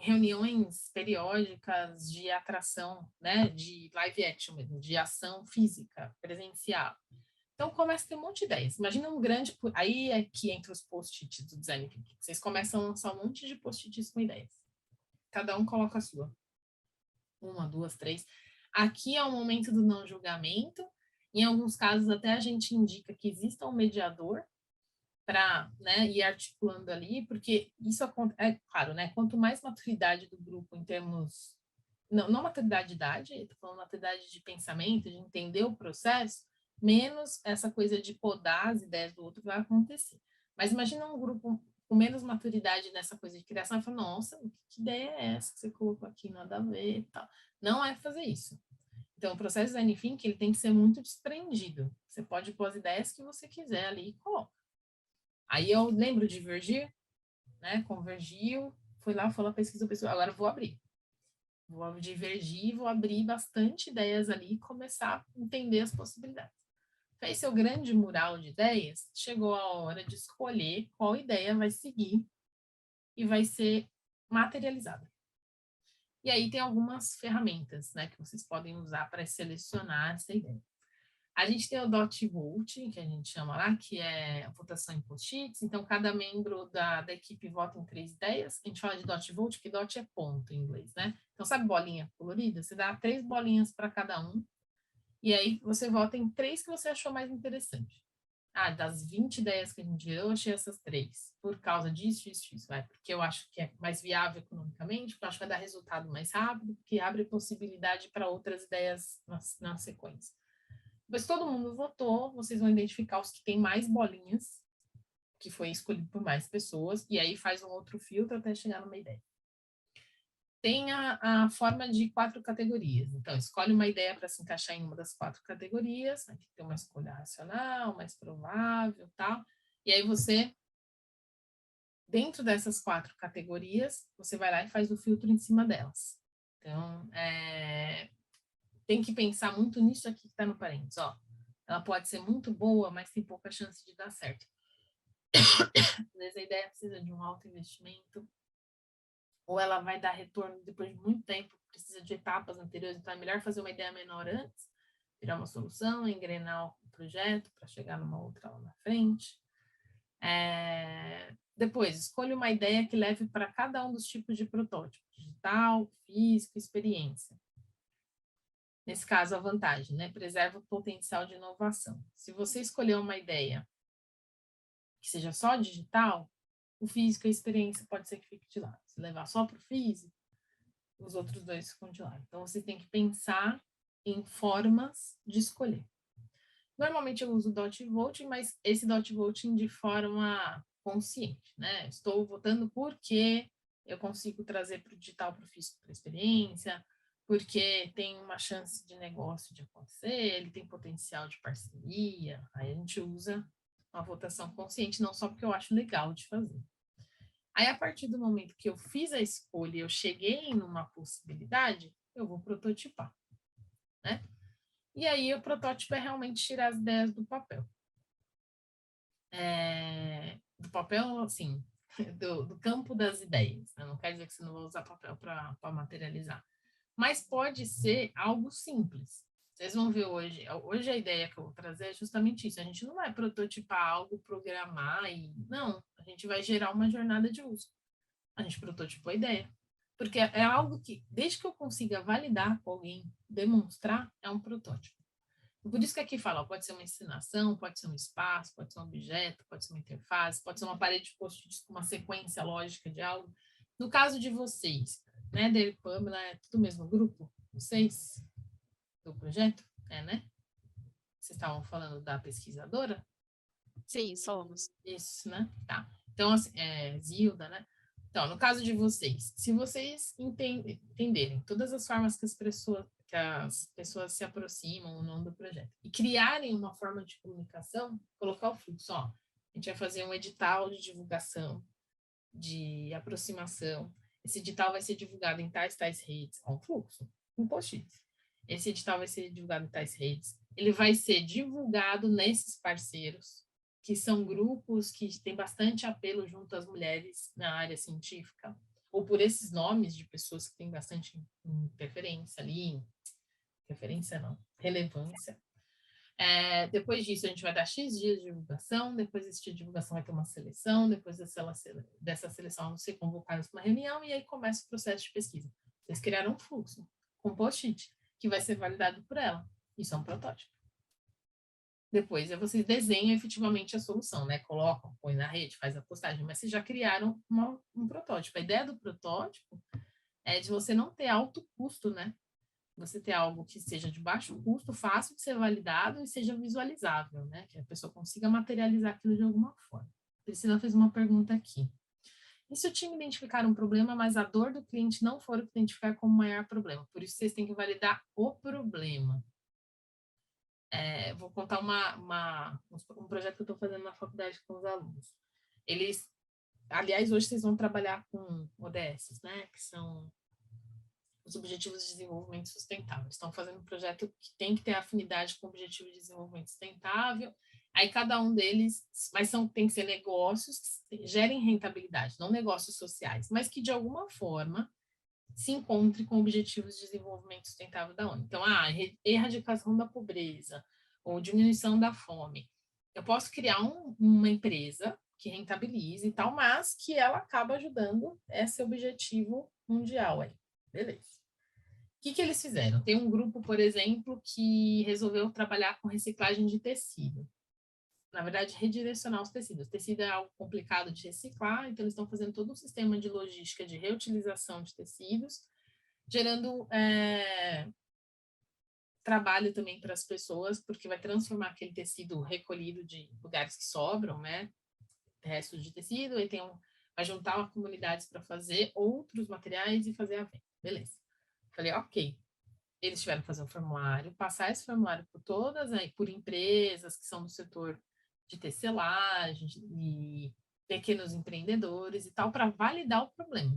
reuniões periódicas de atração, né? De live action mesmo, de ação física, presencial. Então, começa a ter um monte de ideias. Imagina um grande... Aí é que entra os post-its do design thinking. Vocês começam a lançar um monte de post-its com ideias. Cada um coloca a sua. 1, 2, 3. Aqui é o momento do não julgamento. Em alguns casos, até a gente indica que exista um mediador para, né, ir articulando ali, porque isso é claro, né? Quanto mais maturidade do grupo em termos... Não maturidade de idade, estou falando maturidade de pensamento, de entender o processo, menos essa coisa de podar as ideias do outro vai acontecer. Mas imagina um grupo com menos maturidade nessa coisa de criação e fala, nossa, que ideia é essa que você colocou aqui, nada a ver e tal. Não é fazer isso. Então, o processo de design thinking, ele tem que ser muito desprendido. Você pode pôr as ideias que você quiser ali e coloca. Aí eu lembro de Virgil, né? Convergiu, fui lá, foi lá, pesquisa pessoal, agora eu vou abrir. Vou divergir, vou abrir bastante ideias ali e começar a entender as possibilidades. Fez seu grande mural de ideias, chegou a hora de escolher qual ideia vai seguir e vai ser materializada. E aí tem algumas ferramentas, né, que vocês podem usar para selecionar essa ideia. A gente tem o dot vote, que a gente chama lá, que é a votação em post-its. Então, cada membro da equipe vota em 3 ideias. A gente fala de dot vote, que dot é ponto em inglês, né? Então, sabe bolinha colorida? Você dá 3 bolinhas para cada um. E aí, você vota em 3 que você achou mais interessante. Das 20 ideias que a gente deu, eu achei essas 3. Por causa disso, porque eu acho que é mais viável economicamente, porque eu acho que vai dar resultado mais rápido, porque abre possibilidade para outras ideias na sequência. Depois todo mundo votou, vocês vão identificar os que têm mais bolinhas, que foi escolhido por mais pessoas, e aí faz um outro filtro até chegar numa ideia. Tem a forma de 4 categorias. Então, escolhe uma ideia para se encaixar em uma das 4 categorias. Aqui tem uma escolha racional, mais provável, tal. E aí você, dentro dessas 4 categorias, você vai lá e faz o filtro em cima delas. Então, tem que pensar muito nisso aqui que está no parênteses, ó. Ela pode ser muito boa, mas tem pouca chance de dar certo. Às vezes a ideia precisa de um alto investimento, ou ela vai dar retorno depois de muito tempo, precisa de etapas anteriores, então é melhor fazer uma ideia menor antes, virar uma solução, engrenar o projeto para chegar numa outra lá na frente. Depois, escolha uma ideia que leve para cada um dos tipos de protótipo, digital, físico, experiência. Nesse caso, a vantagem, né? Preserva o potencial de inovação. Se você escolher uma ideia que seja só digital, o físico e a experiência pode ser que fique de lado. Se levar só para o físico, os outros 2 ficam de lado. Então, você tem que pensar em formas de escolher. Normalmente eu uso dot voting, mas esse dot voting de forma consciente, né? Estou votando porque eu consigo trazer para o digital, para o físico, para a experiência, porque tem uma chance de negócio de acontecer, ele tem potencial de parceria, aí a gente usa uma votação consciente, não só porque eu acho legal de fazer. Aí, a partir do momento que eu fiz a escolha e eu cheguei numa possibilidade, eu vou prototipar, né? E aí, o protótipo é realmente tirar as ideias do papel. Do papel, assim, do campo das ideias, né? Não quer dizer que você não vai usar papel para materializar. Mas pode ser algo simples. Vocês vão ver hoje a ideia que eu vou trazer é justamente isso. A gente não vai prototipar algo, programar e... Não, a gente vai gerar uma jornada de uso. A gente prototipou a ideia. Porque é algo que, desde que eu consiga validar com alguém, demonstrar, é um protótipo. Por isso que aqui fala, ó, pode ser uma ensinação, pode ser um espaço, pode ser um objeto, pode ser uma interface, pode ser uma parede de post-its com uma sequência lógica de algo. No caso de vocês, né, Dele, Pamela, é tudo mesmo grupo? Vocês do projeto? É, né? Vocês estavam falando da pesquisadora? Sim, somos. Isso, né? Tá. Então, assim, Zilda, né? Então, no caso de vocês, se vocês entenderem todas as formas que as pessoas se aproximam ou não do projeto e criarem uma forma de comunicação, colocar o fluxo, ó, a gente vai fazer um edital de divulgação, de aproximação. Esse edital vai ser divulgado em tais redes, ó, um fluxo, um post-it. Esse edital vai ser divulgado em tais redes. Ele vai ser divulgado nesses parceiros, que são grupos que têm bastante apelo junto às mulheres na área científica, ou por esses nomes de pessoas que têm bastante preferência ali, relevância. Depois disso, a gente vai dar X dias de divulgação, depois desse dia de divulgação vai ter uma seleção, depois dessa seleção vão ser convocados para uma reunião, e aí começa o processo de pesquisa. Vocês criaram um fluxo com post-it, que vai ser validado por ela. Isso é um protótipo. Depois, vocês desenham efetivamente a solução, né? Colocam, põe na rede, faz a postagem, mas vocês já criaram um protótipo. A ideia do protótipo é de você não ter alto custo, né? Você ter algo que seja de baixo custo, fácil de ser validado e seja visualizável, né? Que a pessoa consiga materializar aquilo de alguma forma. Priscila fez uma pergunta aqui. E se o time identificar um problema, mas a dor do cliente não for o que identificar como maior problema? Por isso, vocês têm que validar o problema. Vou contar um projeto que eu estou fazendo na faculdade com os alunos. Aliás, hoje vocês vão trabalhar com ODS, né? Que são os Objetivos de Desenvolvimento Sustentável. Estão fazendo um projeto que tem que ter afinidade com o Objetivo de Desenvolvimento Sustentável. Aí cada um deles, mas tem que ser negócios que gerem rentabilidade, não negócios sociais, mas que de alguma forma se encontre com objetivos de desenvolvimento sustentável da ONU. Então, erradicação da pobreza ou diminuição da fome. Eu posso criar uma empresa que rentabilize e tal, mas que ela acaba ajudando esse objetivo mundial aí. Beleza. O que eles fizeram? Tem um grupo, por exemplo, que resolveu trabalhar com reciclagem de tecido. Na verdade, redirecionar os tecidos. O tecido é algo complicado de reciclar, então eles estão fazendo todo um sistema de logística de reutilização de tecidos, gerando trabalho também para as pessoas, porque vai transformar aquele tecido recolhido de lugares que sobram, né? Restos de tecido, e vai juntar comunidades para fazer outros materiais e fazer a venda. Beleza. Falei, ok. Eles tiveram que fazer um formulário, passar esse formulário por empresas que são do setor de tecelagem e pequenos empreendedores e tal, para validar o problema.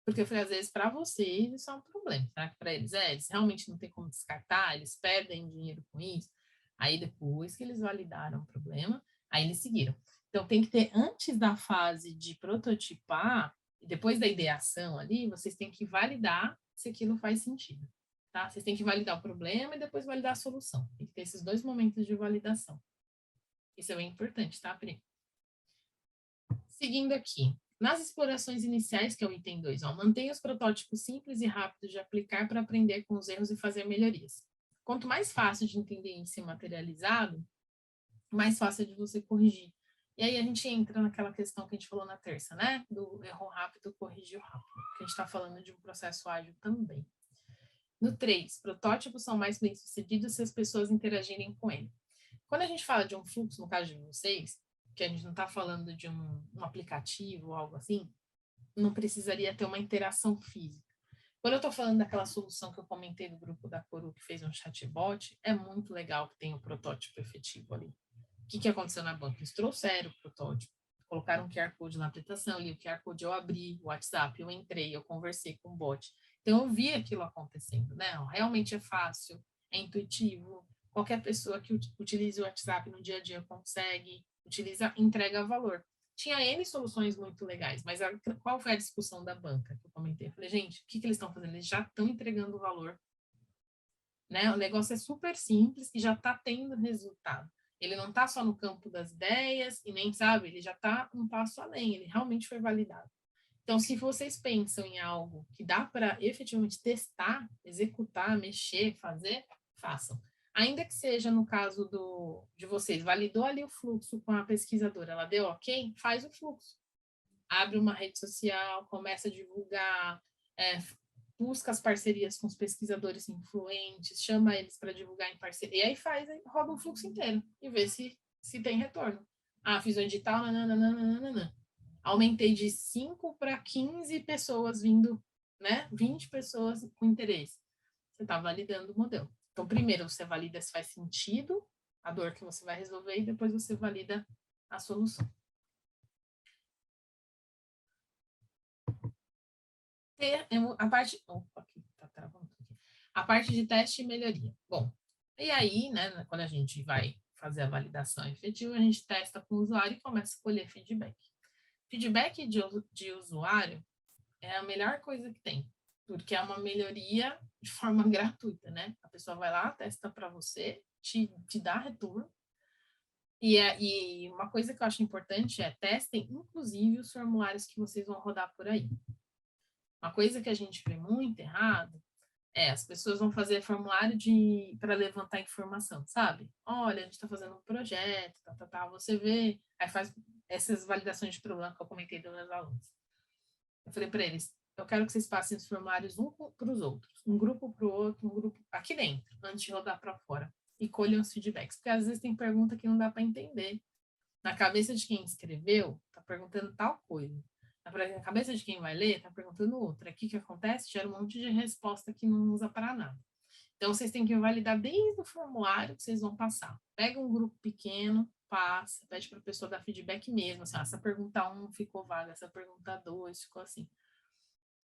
Porque eu falei, às vezes, para vocês, isso é um problema. Será que para eles eles realmente não tem como descartar, eles perdem dinheiro com isso? Aí, depois que eles validaram o problema, aí eles seguiram. Então, tem que ter, antes da fase de prototipar, e depois da ideação ali, vocês têm que validar se aquilo faz sentido. Tá? Vocês têm que validar o problema e depois validar a solução. Tem que ter esses 2 momentos de validação. Isso é bem importante, tá, Pri? Seguindo aqui. Nas explorações iniciais, que é o item 2, mantenha os protótipos simples e rápidos de aplicar para aprender com os erros e fazer melhorias. Quanto mais fácil de entender e ser materializado, mais fácil é de você corrigir. E aí a gente entra naquela questão que a gente falou na terça, né? Do erro rápido, corrigir rápido. Porque a gente está falando de um processo ágil também. No 3, protótipos são mais bem-sucedidos se as pessoas interagirem com ele. Quando a gente fala de um fluxo, no caso de vocês, que a gente não está falando de um aplicativo ou algo assim, não precisaria ter uma interação física. Quando eu estou falando daquela solução que eu comentei do grupo da Coru, que fez um chatbot, é muito legal que tenha um protótipo efetivo ali. O que aconteceu na banca? Eles trouxeram o protótipo, colocaram um QR Code na aplicação, e o QR Code eu abri o WhatsApp, eu entrei, eu conversei com o bot. Então, eu vi aquilo acontecendo, né? Realmente é fácil, é intuitivo, qualquer pessoa que utilize o WhatsApp no dia a dia consegue, entrega valor. Tinha N soluções muito legais, mas qual foi a discussão da banca que eu comentei? Eu falei, gente, o que eles estão fazendo? Eles já estão entregando valor. Né? O negócio é super simples e já está tendo resultado. Ele não está só no campo das ideias e nem, sabe, ele já está um passo além, ele realmente foi validado. Então, se vocês pensam em algo que dá para efetivamente testar, executar, mexer, fazer, façam. Ainda que seja no caso de vocês, validou ali o fluxo com a pesquisadora, ela deu ok, faz o fluxo. Abre uma rede social, começa a divulgar, busca as parcerias com os pesquisadores influentes, chama eles para divulgar em parceria, e aí roda um fluxo inteiro e vê se tem retorno. Ah, fiz o edital, nananana. Aumentei de 5 para 15 pessoas vindo, né? 20 pessoas com interesse. Você está validando o modelo. Então, primeiro você valida se faz sentido a dor que você vai resolver e depois você valida a solução. A parte... Opa, aqui, tá travando aqui. A parte de teste e melhoria. Bom, e aí, né, quando a gente vai fazer a validação efetiva, a gente testa com o usuário e começa a colher feedback. Feedback de usuário é a melhor coisa que tem, porque é uma melhoria de forma gratuita, né? A pessoa vai lá, testa para você, te dá retorno. E uma coisa que eu acho importante é testem, inclusive, os formulários que vocês vão rodar por aí. Uma coisa que a gente vê muito errado as pessoas vão fazer formulário para levantar informação, sabe? Olha, a gente está fazendo um projeto, você vê, aí faz essas validações de problema que eu comentei dos meus alunos. Eu falei para eles, eu quero que vocês passem os formulários um para os outros, um grupo para o outro, um grupo aqui dentro, antes de rodar para fora, e colham os feedbacks, porque às vezes tem pergunta que não dá para entender. Na cabeça de quem escreveu, está perguntando tal coisa. Na cabeça de quem vai ler, está perguntando outra. Aqui o que acontece? Gera um monte de resposta que não usa para nada. Então, vocês têm que validar desde o formulário que vocês vão passar. Pega um grupo pequeno, passa, pede para a pessoa dar feedback mesmo. Assim, essa pergunta 1 ficou vaga, essa pergunta 2 ficou assim.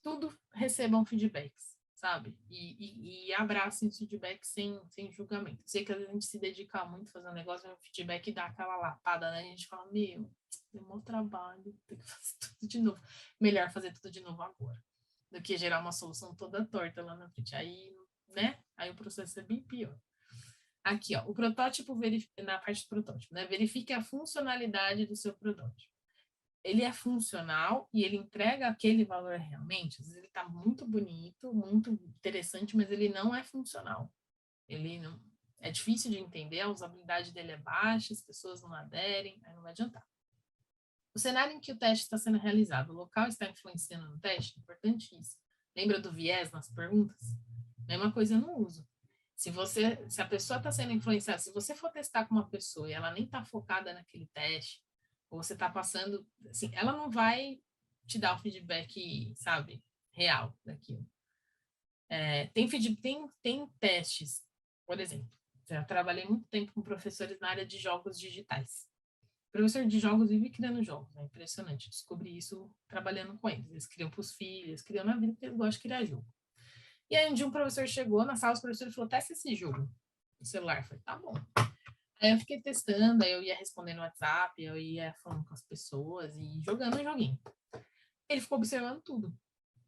Tudo recebam feedbacks, sabe? E abracem os feedbacks sem julgamento. Sei que às vezes a gente se dedica muito a fazer um negócio, o feedback dá aquela lapada, né? A gente fala, meu, deu um trabalho, tem que fazer tudo de novo. Melhor fazer tudo de novo agora, do que gerar uma solução toda torta lá na frente. Aí, né? Aí o processo é bem pior. Aqui, ó, o protótipo, na parte do protótipo, né? Verifique a funcionalidade do seu protótipo. Ele é funcional e ele entrega aquele valor realmente. Às vezes ele está muito bonito, muito interessante, mas ele não é funcional. Ele não, é difícil de entender, a usabilidade dele é baixa, as pessoas não aderem, aí não vai adiantar. O cenário em que o teste está sendo realizado, o local está influenciando no teste? Importante isso. Lembra do viés nas perguntas? Mesma coisa no uso. Se a pessoa está sendo influenciada, se você for testar com uma pessoa e ela nem está focada naquele teste, ou você está passando, assim, ela não vai te dar o feedback, sabe, real daquilo. Tem testes, por exemplo, já trabalhei muito tempo com professores na área de jogos digitais. O professor de jogos vive criando jogos, é impressionante. Descobri isso trabalhando com eles. Eles criam para os filhos, criam na vida porque eles gostam de criar jogo. E aí um dia um professor chegou na sala, os professores falou, testa esse jogo no celular. Eu falei, tá bom. Aí eu fiquei testando, aí eu ia respondendo no WhatsApp, eu ia falando com as pessoas e jogando um joguinho. Ele ficou observando tudo.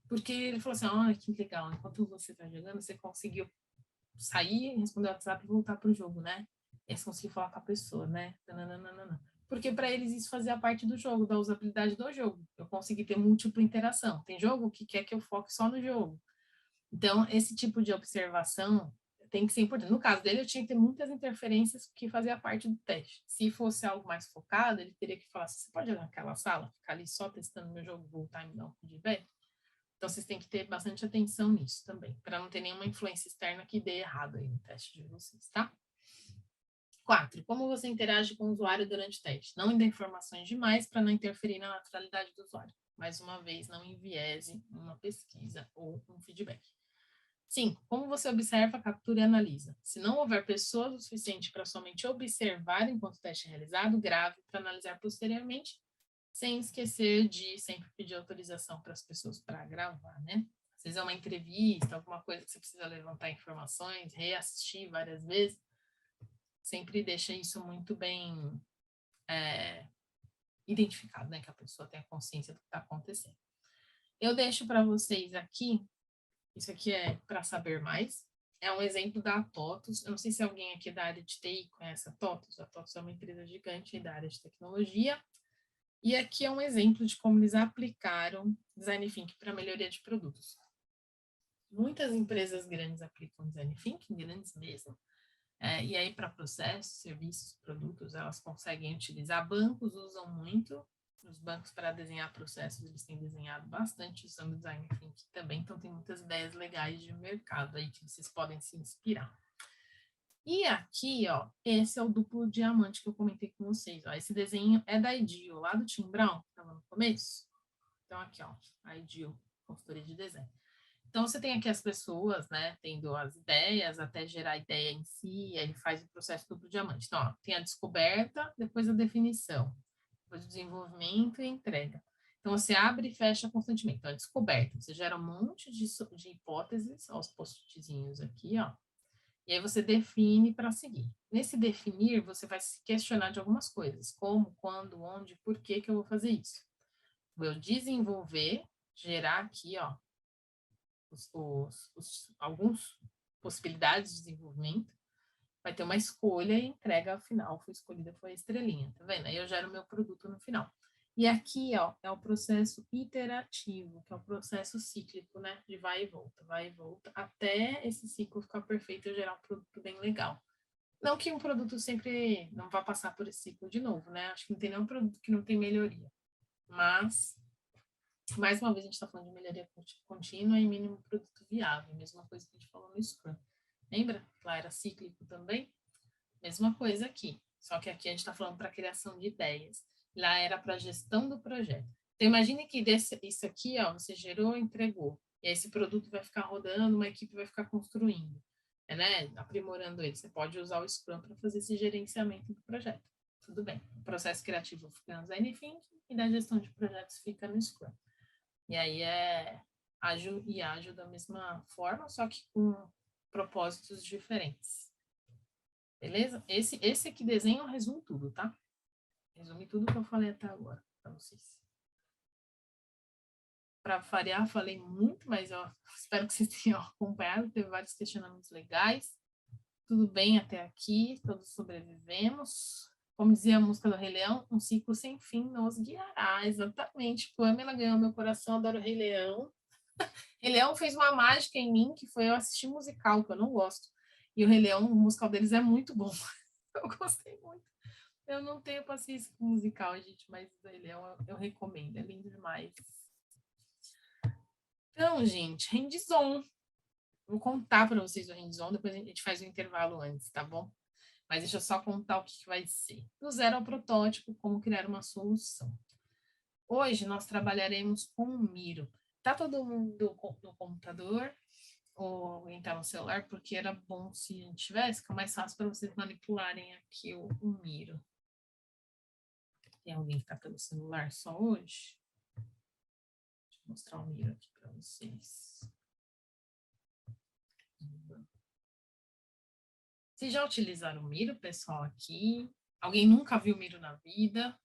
Porque ele falou assim, olha que legal, enquanto você está jogando, você conseguiu sair, responder o WhatsApp e voltar para o jogo, né? E você conseguiu falar com a pessoa, né? Nananana. Porque para eles isso fazia parte do jogo, da usabilidade do jogo. Eu consegui ter múltipla interação. Tem jogo que quer que eu foque só no jogo. Então, esse tipo de observação tem que ser importante. No caso dele, eu tinha que ter muitas interferências que fazia parte do teste. Se fosse algo mais focado, ele teria que falar, você pode olhar naquela sala, ficar ali só testando meu jogo, voltar e me dar um feedback? Então, vocês têm que ter bastante atenção nisso também, para não ter nenhuma influência externa que dê errado aí no teste de vocês, tá? 4. Como você interage com o usuário durante o teste? Não dê informações demais para não interferir na naturalidade do usuário. Mais uma vez, não enviese uma pesquisa ou um feedback. 5. Como você observa, captura e analisa? Se não houver pessoas o suficiente para somente observar enquanto o teste é realizado, grave para analisar posteriormente, sem esquecer de sempre pedir autorização para as pessoas para gravar, né? Às vezes é uma entrevista, alguma coisa que você precisa levantar informações, reassistir várias vezes, sempre deixa isso muito bem identificado, né? Que a pessoa tenha consciência do que está acontecendo. Eu deixo para vocês aqui, isso aqui é para saber mais, é um exemplo da TOTUS. Eu não sei se alguém aqui da área de TI conhece a TOTUS. A TOTUS é uma empresa gigante da área de tecnologia. E aqui é um exemplo de como eles aplicaram Design Thinking para melhoria de produtos. Muitas empresas grandes aplicam Design Thinking, grandes mesmo, E aí, para processos, serviços, produtos, elas conseguem utilizar. Bancos usam muito. Os bancos, para desenhar processos, eles têm desenhado bastante usando design thinking também. Então, tem muitas ideias legais de mercado aí que vocês podem se inspirar. E aqui, ó, esse é o duplo diamante que eu comentei com vocês. Ó. Esse desenho é da Ideal, lá do Tim Brown, que estava no começo. Então, aqui, ó, a Ideal, consultoria de desenho. Então, você tem aqui as pessoas, né, tendo as ideias, até gerar a ideia em si, e aí faz o processo duplo diamante. Então, ó, tem a descoberta, depois a definição, depois o desenvolvimento e a entrega. Então, você abre e fecha constantemente. Então, a descoberta, você gera um monte de hipóteses, ó, os post-itzinhos aqui, ó, e aí você define para seguir. Nesse definir, você vai se questionar de algumas coisas, como, quando, onde, por que eu vou fazer isso. Vou desenvolver, gerar aqui, ó, algumas possibilidades de desenvolvimento, vai ter uma escolha e entrega ao final, foi escolhida, foi a estrelinha, tá vendo? Aí eu gero o meu produto no final. E aqui, ó, é o processo iterativo, que é o processo cíclico, né? De vai e volta, até esse ciclo ficar perfeito e eu gerar um produto bem legal. Não que um produto sempre não vá passar por esse ciclo de novo, né? Acho que não tem nenhum produto que não tem melhoria. Mas mais uma vez, a gente está falando de melhoria contínua e mínimo produto viável, mesma coisa que a gente falou no Scrum. Lembra? Lá era cíclico também? Mesma coisa aqui, só que aqui a gente está falando para criação de ideias. Lá era para gestão do projeto. Então, imagine que isso aqui, ó, você gerou, entregou. E aí esse produto vai ficar rodando, uma equipe vai ficar construindo, né? Aprimorando ele. Você pode usar o Scrum para fazer esse gerenciamento do projeto. Tudo bem. O processo criativo fica no Design Thinking e da gestão de projetos fica no Scrum. E aí é ágil e ágil da mesma forma, só que com propósitos diferentes. Beleza? Esse aqui desenho resume tudo, tá? Resume tudo que eu falei até agora para vocês. Para variar, falei muito, mas eu espero que vocês tenham acompanhado. Teve vários questionamentos legais. Tudo bem até aqui, todos sobrevivemos. Como dizia a música do Rei Leão, um ciclo sem fim nos guiará. Exatamente. Pamela ganhou meu coração, adoro o Rei Leão. Rei Leão fez uma mágica em mim, que foi eu assistir musical, que eu não gosto. E o Rei Leão, o musical deles é muito bom. Eu gostei muito. Eu não tenho paciência com musical, gente, mas o Rei Leão eu recomendo, é lindo demais. Então, gente, hands-on. Vou contar para vocês o hands-on, depois a gente faz o intervalo antes, tá bom? Mas deixa eu só contar o que vai ser. Do zero ao protótipo, como criar uma solução. Hoje nós trabalharemos com o Miro. Tá todo mundo no computador ou alguém tá no celular? Porque era bom se a gente tivesse, fica mais fácil para vocês manipularem aqui o Miro. Tem alguém que tá pelo celular só hoje? Deixa eu mostrar o Miro aqui para vocês. Vocês já utilizaram o Miro, pessoal, aqui? Alguém nunca viu o Miro na vida?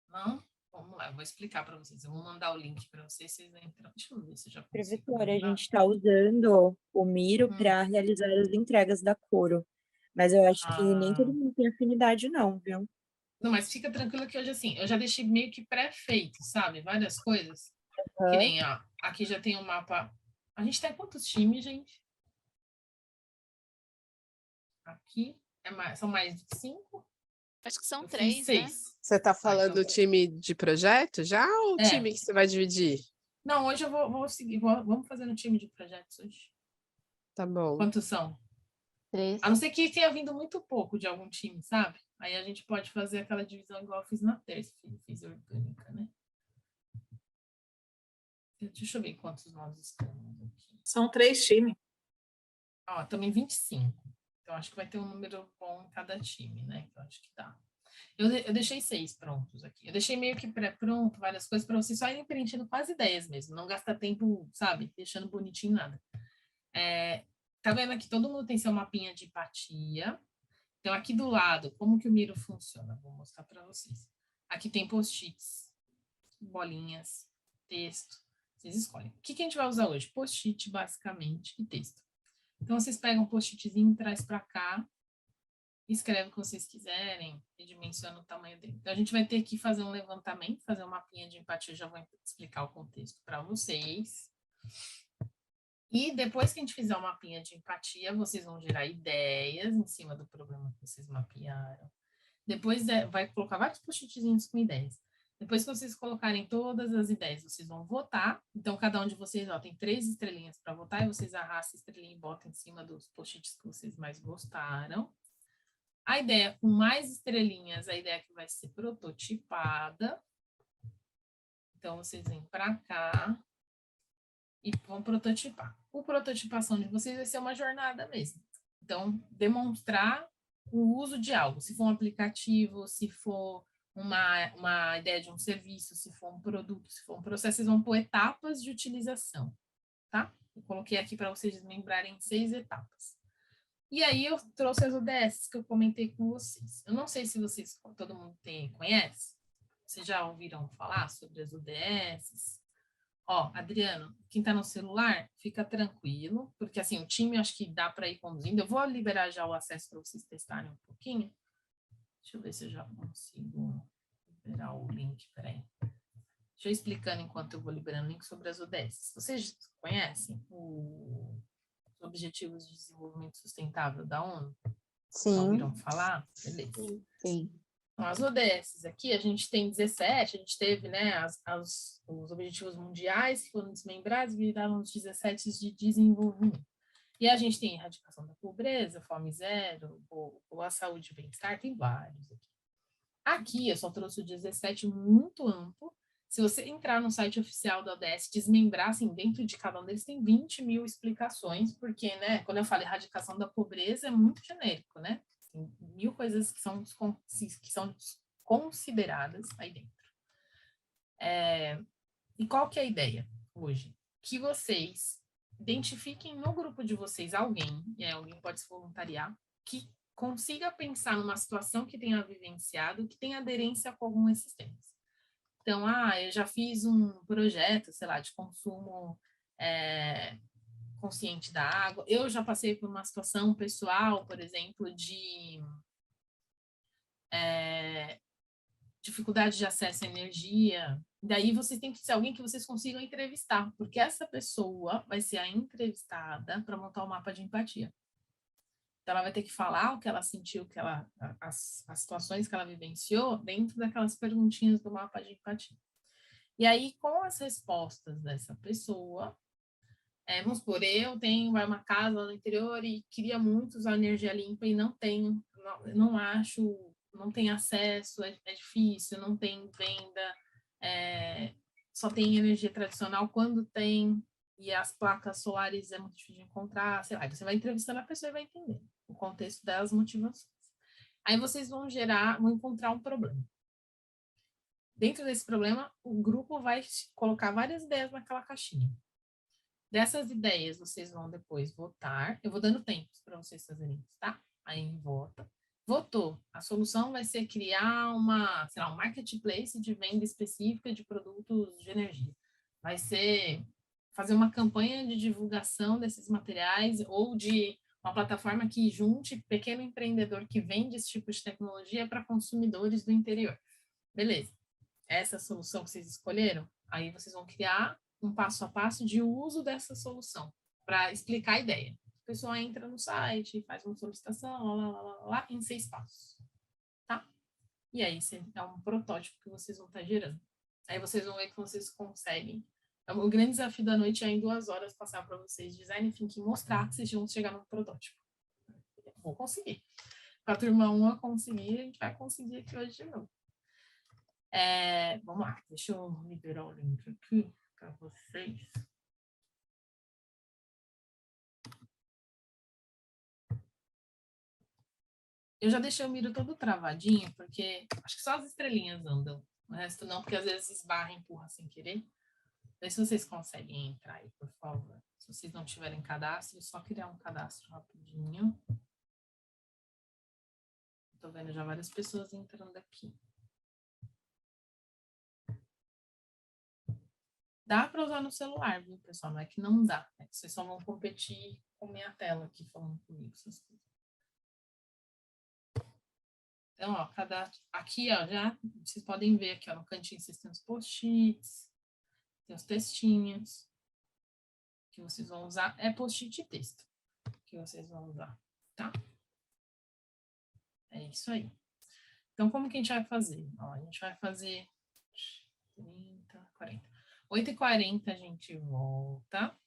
Não? Vamos lá, eu vou explicar para vocês. Eu vou mandar o link para vocês, vocês entram. Deixa eu ver se eu já consigo. Professora, a gente está usando o Miro para realizar as entregas da Coro, mas eu acho que nem todo mundo tem afinidade não, viu? Não, mas fica tranquilo que hoje, assim, eu já deixei meio que pré-feito, sabe? Várias coisas. Que nem, ó, aqui já tem um mapa. A gente tem quantos times, gente? Aqui são mais de 5? Acho que são Eu 3, fiz né? 6. Você está falando então- do time de projeto já ou o É. time que você vai dividir? Não, hoje eu vou seguir. Vamos fazer no time de projetos hoje. Tá bom. Quantos são? 3. A não ser que tenha vindo muito pouco de algum time, sabe? Aí a gente pode fazer aquela divisão igual eu fiz na terça, fiz orgânica, né? Deixa eu ver quantos nós estamos aqui. São 3 times. Ó, também 25. Então, acho que vai ter um número bom em cada time, né? Então, acho que dá. Eu deixei 6 prontos aqui. Eu deixei meio que pré-pronto, várias coisas, para vocês só irem preenchendo com as ideias mesmo. Não gastar tempo, sabe? Deixando bonitinho nada. Tá vendo aqui? Todo mundo tem seu mapinha de empatia. Então, aqui do lado, como que o Miro funciona? Vou mostrar para vocês. Aqui tem post-its, bolinhas, texto. Vocês escolhem. O que a gente vai usar hoje? Post-it, basicamente, e texto. Então, vocês pegam um post-itzinho, traz para cá, escreve o que vocês quiserem e dimensiona o tamanho dele. Então, a gente vai ter que fazer um levantamento, fazer um mapinha de empatia. Eu já vou explicar o contexto para vocês. E depois que a gente fizer o mapinha de empatia, vocês vão gerar ideias em cima do problema que vocês mapearam. Depois vai colocar vários post-itzinhos com ideias. Depois que vocês colocarem todas as ideias, vocês vão votar. Então, cada um de vocês tem 3 estrelinhas para votar, e vocês arrastam a estrelinha e botam em cima dos post-its que vocês mais gostaram. A ideia com mais estrelinhas, a ideia que vai ser prototipada. Então, vocês vêm para cá e vão prototipar. A prototipação de vocês vai ser uma jornada mesmo. Então, demonstrar o uso de algo. Se for um aplicativo, se for uma ideia de um serviço, se for um produto, se for um processo, vocês vão pôr etapas de utilização, tá? Eu coloquei aqui para vocês desmembrarem 6 etapas. E aí eu trouxe as ODS que eu comentei com vocês. Eu não sei se vocês, todo mundo conhece, vocês já ouviram falar sobre as ODS? Ó, Adriano, quem está no celular, fica tranquilo, porque assim, o time acho que dá para ir conduzindo. Eu vou liberar já o acesso para vocês testarem um pouquinho. Deixa eu ver se eu já consigo liberar o link, peraí. Deixa eu ir explicando enquanto eu vou liberando o link sobre as ODS. Vocês conhecem os Objetivos de Desenvolvimento Sustentável da ONU? Sim. Já ouviram falar? Beleza. Sim. Então, as ODS aqui, a gente tem 17, a gente teve, né, os objetivos mundiais que foram desmembrados, viraram os 17 de desenvolvimento. E a gente tem erradicação da pobreza, fome zero, ou a saúde e bem-estar, tem vários aqui. Aqui, eu só trouxe o 17 muito amplo. Se você entrar no site oficial da ODS, desmembrar, assim, dentro de cada um deles tem 20 mil explicações, porque, né, quando eu falo erradicação da pobreza, é muito genérico, né? Tem 1000 coisas que são consideradas aí dentro. E qual que é a ideia hoje? Que vocês identifiquem no grupo de vocês alguém, e aí alguém pode se voluntariar, que consiga pensar numa situação que tenha vivenciado, que tenha aderência com algum desses temas. Então, eu já fiz um projeto, sei lá, de consumo consciente da água. Eu já passei por uma situação pessoal, por exemplo, de dificuldade de acesso à energia. Daí vocês têm que ser alguém que vocês consigam entrevistar, porque essa pessoa vai ser a entrevistada para montar o mapa de empatia. Então, ela vai ter que falar o que ela sentiu, as situações que ela vivenciou dentro daquelas perguntinhas do mapa de empatia. E aí, com as respostas dessa pessoa, vamos supor, eu tenho uma casa no interior e queria muito usar energia limpa e não tenho, não acho, não tem acesso, é difícil, não tem venda, só tem energia tradicional quando tem, e as placas solares é muito difícil de encontrar, sei lá, você vai entrevistando a pessoa e vai entender o contexto das motivações. Aí vocês vão encontrar um problema. Dentro desse problema, o grupo vai colocar várias ideias naquela caixinha. Dessas ideias, vocês vão depois votar. Eu vou dando tempos para vocês fazerem isso, tá? Aí vota. Votou. A solução vai ser criar um marketplace de venda específica de produtos de energia. Vai ser fazer uma campanha de divulgação desses materiais ou de uma plataforma que junte pequeno empreendedor que vende esse tipo de tecnologia para consumidores do interior. Beleza. Essa solução que vocês escolheram, aí vocês vão criar um passo a passo de uso dessa solução para explicar a ideia. A pessoa entra no site, faz uma solicitação, lá, em 6 passos, tá? E aí é um protótipo que vocês vão estar gerando. Aí vocês vão ver que vocês conseguem. O grande desafio da noite é em 2 horas passar para vocês design thinking, mostrar que vocês vão chegar no protótipo. Vou conseguir. Com a turma 1 eu consegui, a gente vai conseguir aqui hoje de novo. Vamos lá, deixa eu liberar o link aqui para vocês. Eu já deixei o Miro todo travadinho, porque acho que só as estrelinhas andam. O resto não, porque às vezes esbarra e empurra sem querer. Vê se vocês conseguem entrar aí, por favor. Se vocês não tiverem cadastro, é só criar um cadastro rapidinho. Estou vendo já várias pessoas entrando aqui. Dá para usar no celular, viu, pessoal? Não é que não dá. É que vocês só vão competir com minha tela aqui falando comigo, essas coisas. Então, ó, aqui, ó, já vocês podem ver aqui, ó, no cantinho vocês têm os post-its, tem os textinhos. que vocês vão usar é post-it texto que vocês vão usar, tá? É isso aí. Então, como que a gente vai fazer? Ó, a gente vai fazer 30, 40. 8h40 a gente volta.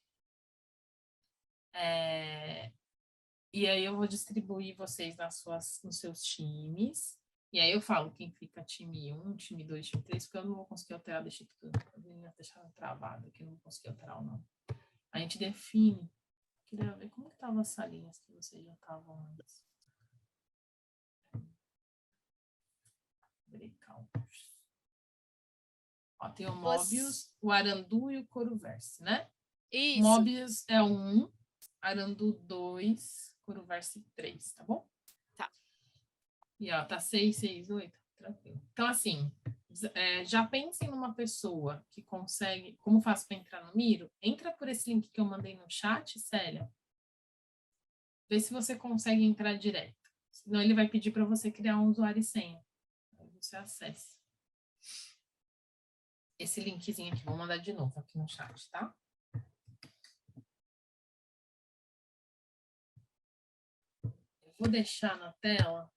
E aí eu vou distribuir vocês nos seus times. E aí eu falo quem fica time 1, time 2, time 3, porque eu não vou conseguir alterar, deixar tudo. Eu ia deixar travado aqui, não vou conseguir alterar o nome. A gente define. Queria ver como que estavam as salinhas que vocês já estavam antes. Ó, tem o Mobius, o Arandu e o Coruverse, né? Isso. Mobius é 1, Arandu 2, Coruverse 3, tá bom? Tá. E ó, tá 6, 6, 8, tranquilo. Então, assim, já pensem numa pessoa que consegue... Como faço para entrar no Miro? Entra por esse link que eu mandei no chat, Célia. Vê se você consegue entrar direto. Senão ele vai pedir para você criar um usuário e senha. Aí você acessa. Esse linkzinho aqui, vou mandar de novo aqui no chat, tá? Eu vou deixar na tela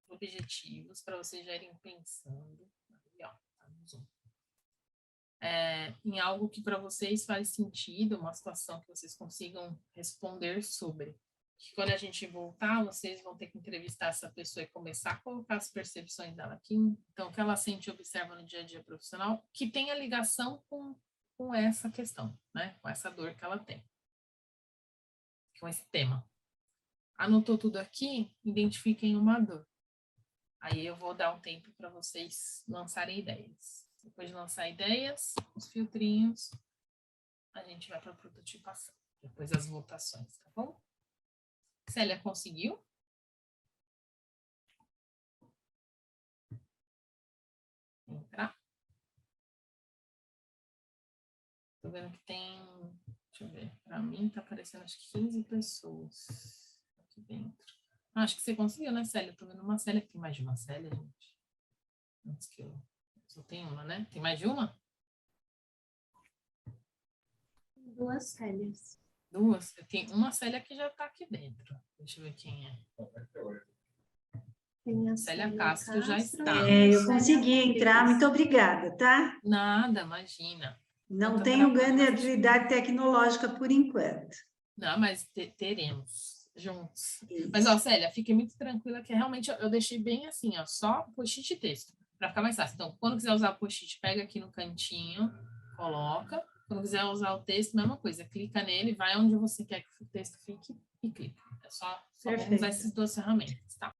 objetivos para vocês já irem pensando. Aí, ó, tá no Zoom. Em algo que para vocês faz sentido, uma situação que vocês consigam responder sobre. Que quando a gente voltar, vocês vão ter que entrevistar essa pessoa e começar a colocar as percepções dela aqui. Então, o que ela sente e observa no dia a dia profissional, que tenha ligação com essa questão, né? Com essa dor que ela tem. Com esse tema. Anotou tudo aqui? Identifiquem uma dor. Aí eu vou dar um tempo para vocês lançarem ideias. Depois de lançar ideias, os filtrinhos, a gente vai para a prototipação. Depois as votações, tá bom? Célia, conseguiu? Entrar? Tô vendo que tem... Deixa eu ver. Para mim tá aparecendo acho que 15 pessoas aqui dentro. Acho que você conseguiu, né, Célia? Tô vendo uma Célia. Tem mais de uma Célia, gente? Antes que eu... Só tem uma, né? Tem mais de uma? 2 Célias. 2? Tem uma Célia que já tá aqui dentro. Deixa eu ver quem é. Tem a Célia Castro já está. Eu consegui entrar, muito obrigada, tá? Nada, imagina. Não tenho grande habilidade tecnológica por enquanto. Não, mas teremos juntos. Isso. Mas, ó, Célia, fique muito tranquila que realmente eu deixei bem assim, ó, só post-it texto, para ficar mais fácil. Então, quando quiser usar post-it, pega aqui no cantinho, coloca. Quando quiser usar o texto, mesma coisa. Clica nele, vai onde você quer que o texto fique e clica. É só vamos usar essas 2 ferramentas, tá?